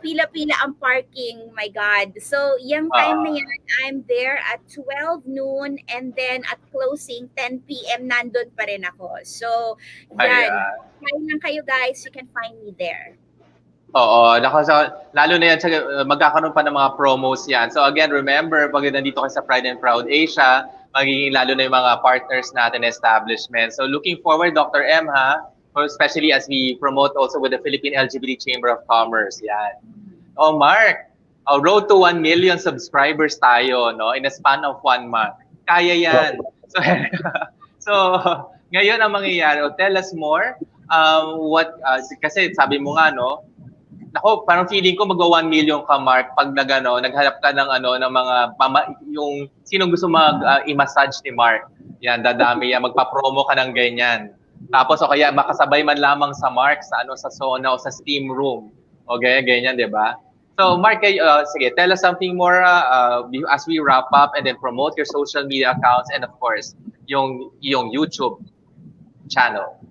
Pila-pila ang parking, my God. So, yung time na yan, I'm there at 12 noon and then at closing, 10 p.m. nandun pa rin ako. So, yan. Kaya lang kayo guys, you can find me there. Oo, lalo na yan, magkakaroon pa ng mga promos yan. So again, remember, pag nandito kayo sa Pride and Proud Asia, magiging lalo na yung mga partners natin establishment. So looking forward, Dr. M, especially as we promote also with the Philippine LGBT Chamber of Commerce. Yan. Oh, Mark, road to 1 million subscribers tayo, no, in a span of 1 month. Kaya yan. So ngayon ang mangyayari, tell us more. Kasi sabi mo nga, no, ako, parang feeling ko magwa 1 million ka, Mark, pag naghanap ka ng ng mga yung sinong gusto i-massage ni Mark. Yan, dadami yan, magpa-promo ka ng ganyan. Tapos o kaya makasabay man lamang sa Mark sa sa sauna o sa steam room. Okay, ganyan, 'di ba? So, Mark, sige, tell us something more as we wrap up and then promote your social media accounts and of course, yung YouTube channel.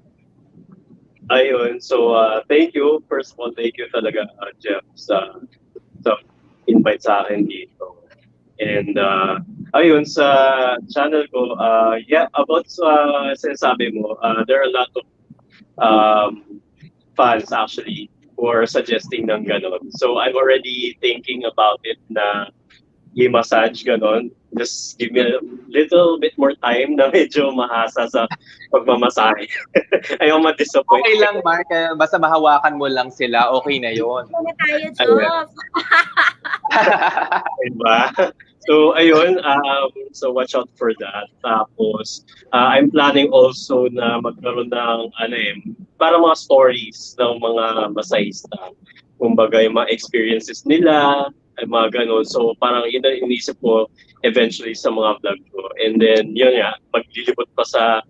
Ayun, so thank you. First of all, thank you talaga, Jeff, sa invite sa akin dito. And ayun, sa channel ko, about sinasabi mo, there are a lot of fans actually who are suggesting ng ganon. So I'm already thinking about it na i-massage ganon. Just give me a little bit more time na medyo maasa sa pagmamasahe. Ayaw ma-disappoint. Okay lang, Mark. Basta mahawakan mo lang sila, okay na yun. Ano tayo, Job? Diba? So, ayun. So, watch out for that. Tapos, I'm planning also na magkaroon ng, para mga stories ng mga masahista. Kumbaga, yung mga experiences nila, ay mga ganun. So, parang yun ang inisip ko eventually sa mga vlog ko. And then, yun nga, maglilibot pa sa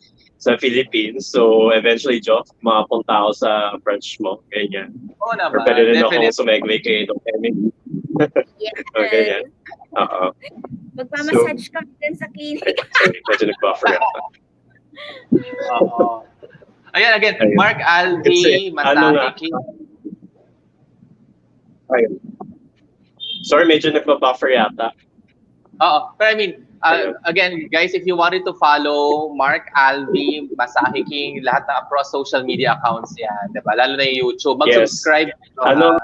Philippines. So, eventually, Joff, makapunta ako sa branch mo. Ganyan. Oo naman. Or pwede rin ako sumegway kay Dr. Emily. Yes. Ganyan. Oo. Magpamassage ka din sa clinic. Sorry, medyo nag-buffer ako. Oo. Ayan, again, ayun. Mark Alvi, Masaki. Ayun. Sorry, medyo nag-buffer yata. Oo. Pero I mean, again, guys, if you wanted to follow Mark Alvi, Masahe King, lahat na across social media accounts yan, diba? Lalo na yung YouTube. Mag-subscribe. Yes.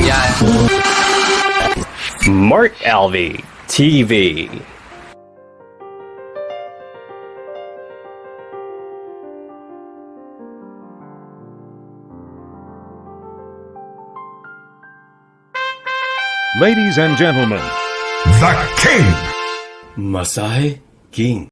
Ayan. Mark Alvi TV. Ladies and gentlemen, the King, Masahe King.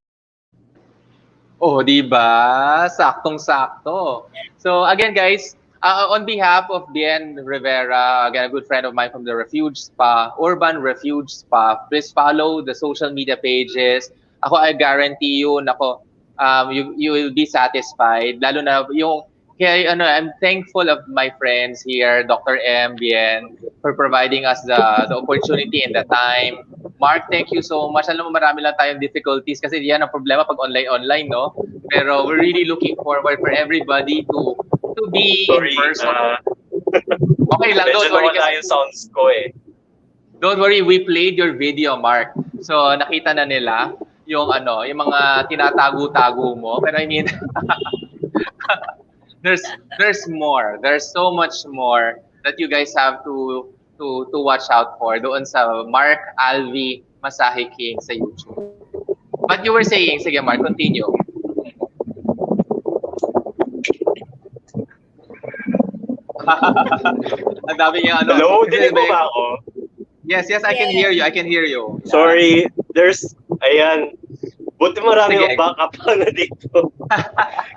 Oh, di ba? Saktong-sakto. So again, guys, on behalf of Bien Rivera, again, a good friend of mine from the Refuge Spa, Urban Refuge Spa, please follow the social media pages. Ako, I guarantee you, nako, you will be satisfied. Lalo na yung, kaya I'm thankful of my friends here, Dr. M, Bien, for providing us the opportunity and the time. Mark, thank you so much. Alam mo, marami lang tayong difficulties kasi yan ang problema pag online, no? Pero we're really looking forward for everybody to be Sorry, in person. Okay lang, medyo don't worry. nawala yung sounds ko eh. Don't worry, we played your video, Mark. So nakita na nila yung yung mga tinatago-tago mo. Pero I mean, there's more. There's so much more that you guys have to watch out for doon sa Mark Alvi Masahe King sa YouTube. But you were saying, sige Mark, continue. Ang dami niya Hello, dinig mo ba ako? Yes, I can hear you. I can hear you. Sorry, ayan. Buti marami Sige. yung backup na dito.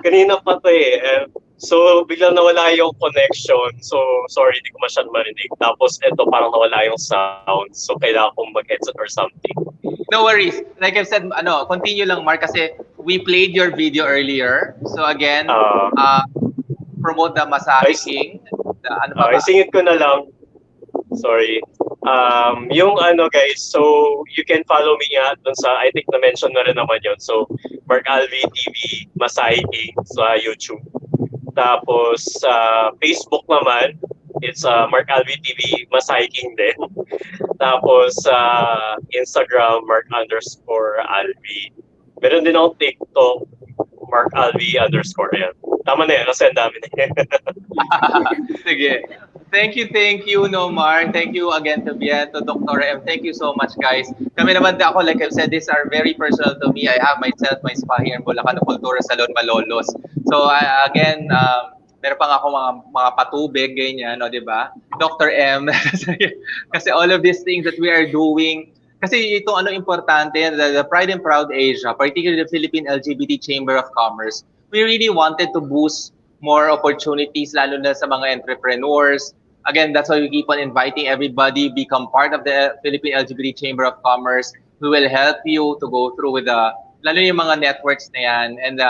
Kanina pa to eh. So, biglang nawala yung connection. So, sorry, hindi ko masyadong marinig. Tapos, eto, parang nawala yung sound. So, kailangan kong mag-headset or something. No worries. Like I've said, continue lang, Mark, kasi we played your video earlier. So, again, promote the Masahe King. Isingit ko na lang. Sorry. Yung guys, so you can follow me nga dun sa, I think na-mention na rin naman yun. So, Mark Alvi TV Masahe King sa YouTube. Tapos, Facebook naman, it's Mark Alvi TV Masahe King din. Tapos, Instagram, Mark_Alvi. Meron din akong TikTok, Mark Alvi _ yan. Tama na yan, kasi ang dami na yan. Sige. Thank you, no, Mark. Thank you again to Bien, to Dr. M. Thank you so much, guys. Kami naman ako, like I've said, these are very personal to me. I have myself, my spa here in Bulacan, Kultura Salon, Malolos. So, again, meron pang ako mga patubig, ganyan, no, di ba? Dr. M, kasi all of these things that we are doing, kasi itong importante, the Pride and Proud Asia, particularly the Philippine LGBT Chamber of Commerce, we really wanted to boost more opportunities, lalo na sa mga entrepreneurs. Again, that's why we keep on inviting everybody, become part of the Philippine LGBT Chamber of Commerce. We will help you to go through with lalo yung mga networks na yan. And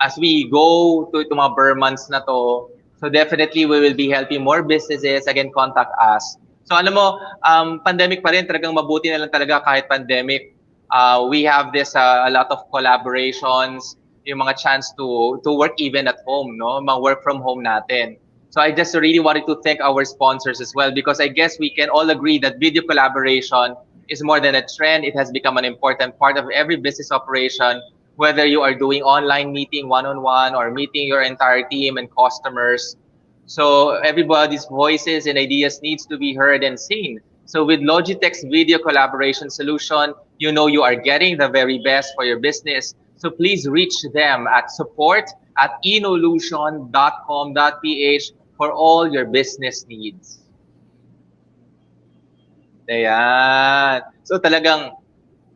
as we go to itong mga Burr months na to, so definitely we will be helping more businesses. Again, contact us. So alam mo, pandemic pa rin, talagang mabuti na lang talaga kahit pandemic. We have this a lot of collaborations, yung mga chance to work even at home, no? Mga work from home natin. So I just really wanted to thank our sponsors as well, because I guess we can all agree that video collaboration is more than a trend. It has become an important part of every business operation, whether you are doing online meeting one-on-one or meeting your entire team and customers. So everybody's voices and ideas needs to be heard and seen. So with Logitech's video collaboration solution, you know you are getting the very best for your business. So please reach them at support@inolution.com.ph for all your business needs. Ayan. So talagang,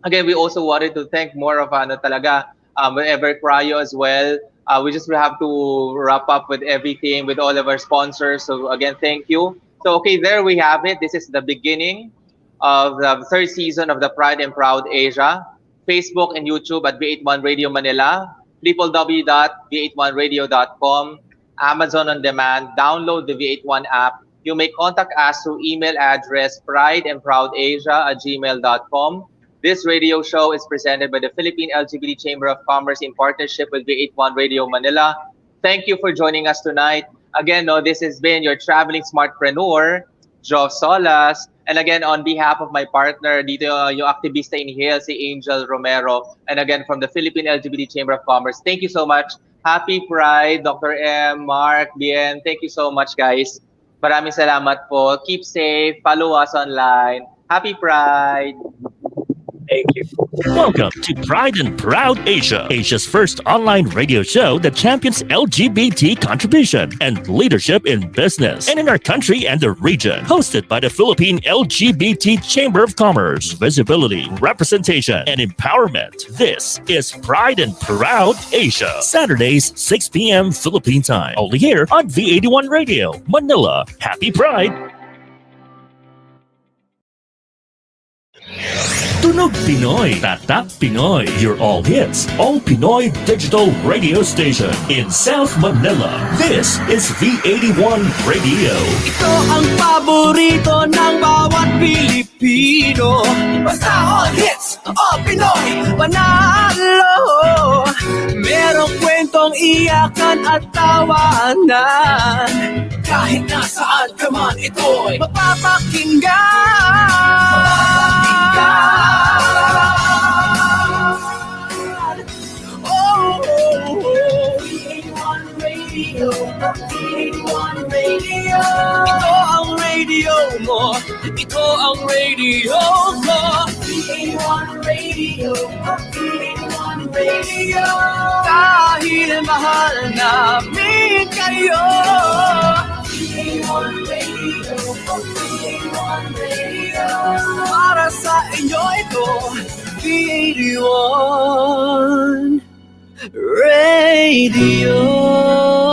again, we also wanted to thank more of Ever Cryo as well. We just have to wrap up with everything, with all of our sponsors. So again, thank you. So okay, there we have it. This is the beginning of the third season of the Pride and Proud Asia. Facebook and YouTube at V81 Radio Manila, www.v81radio.com, Amazon On Demand, download the V81 app. You may contact us through email address prideandproudasia@gmail.com. This radio show is presented by the Philippine LGBT Chamber of Commerce in partnership with V81 Radio Manila. Thank you for joining us tonight. Again, this has been your traveling smartpreneur, Joe Solas. And again, on behalf of my partner, dito yung aktivista in Hale, si Angel Romero. And again, from the Philippine LGBT Chamber of Commerce, thank you so much. Happy Pride, Dr. M, Mark, Bien. Thank you so much, guys. Maraming salamat po. Keep safe. Follow us online. Happy Pride. Thank you. Welcome to Pride and Proud Asia, Asia's first online radio show that champions LGBT contribution and leadership in business and in our country and the region. Hosted by the Philippine LGBT Chamber of Commerce, visibility, representation, and empowerment. This is Pride and Proud Asia. Saturdays, 6 p.m. Philippine time. Only here on V81 Radio, Manila. Happy Pride! Tunog Pinoy, Tatak Pinoy, your all hits, all Pinoy digital radio station in South Manila. This is V81 Radio. Ito ang paborito ng bawat Pilipino. Basta all hits, all Pinoy, panalo. Merong kwentong iyakan at tawanan. Kahit nasaan ka man, ito'y mapapakinggan. Ito ang radio mo, ito ang radio ko. V81 Radio, V81 Radio. Dahil mahal namin kayo. V81 Radio, V81 Radio. Para sa inyo ito, V81 Radio.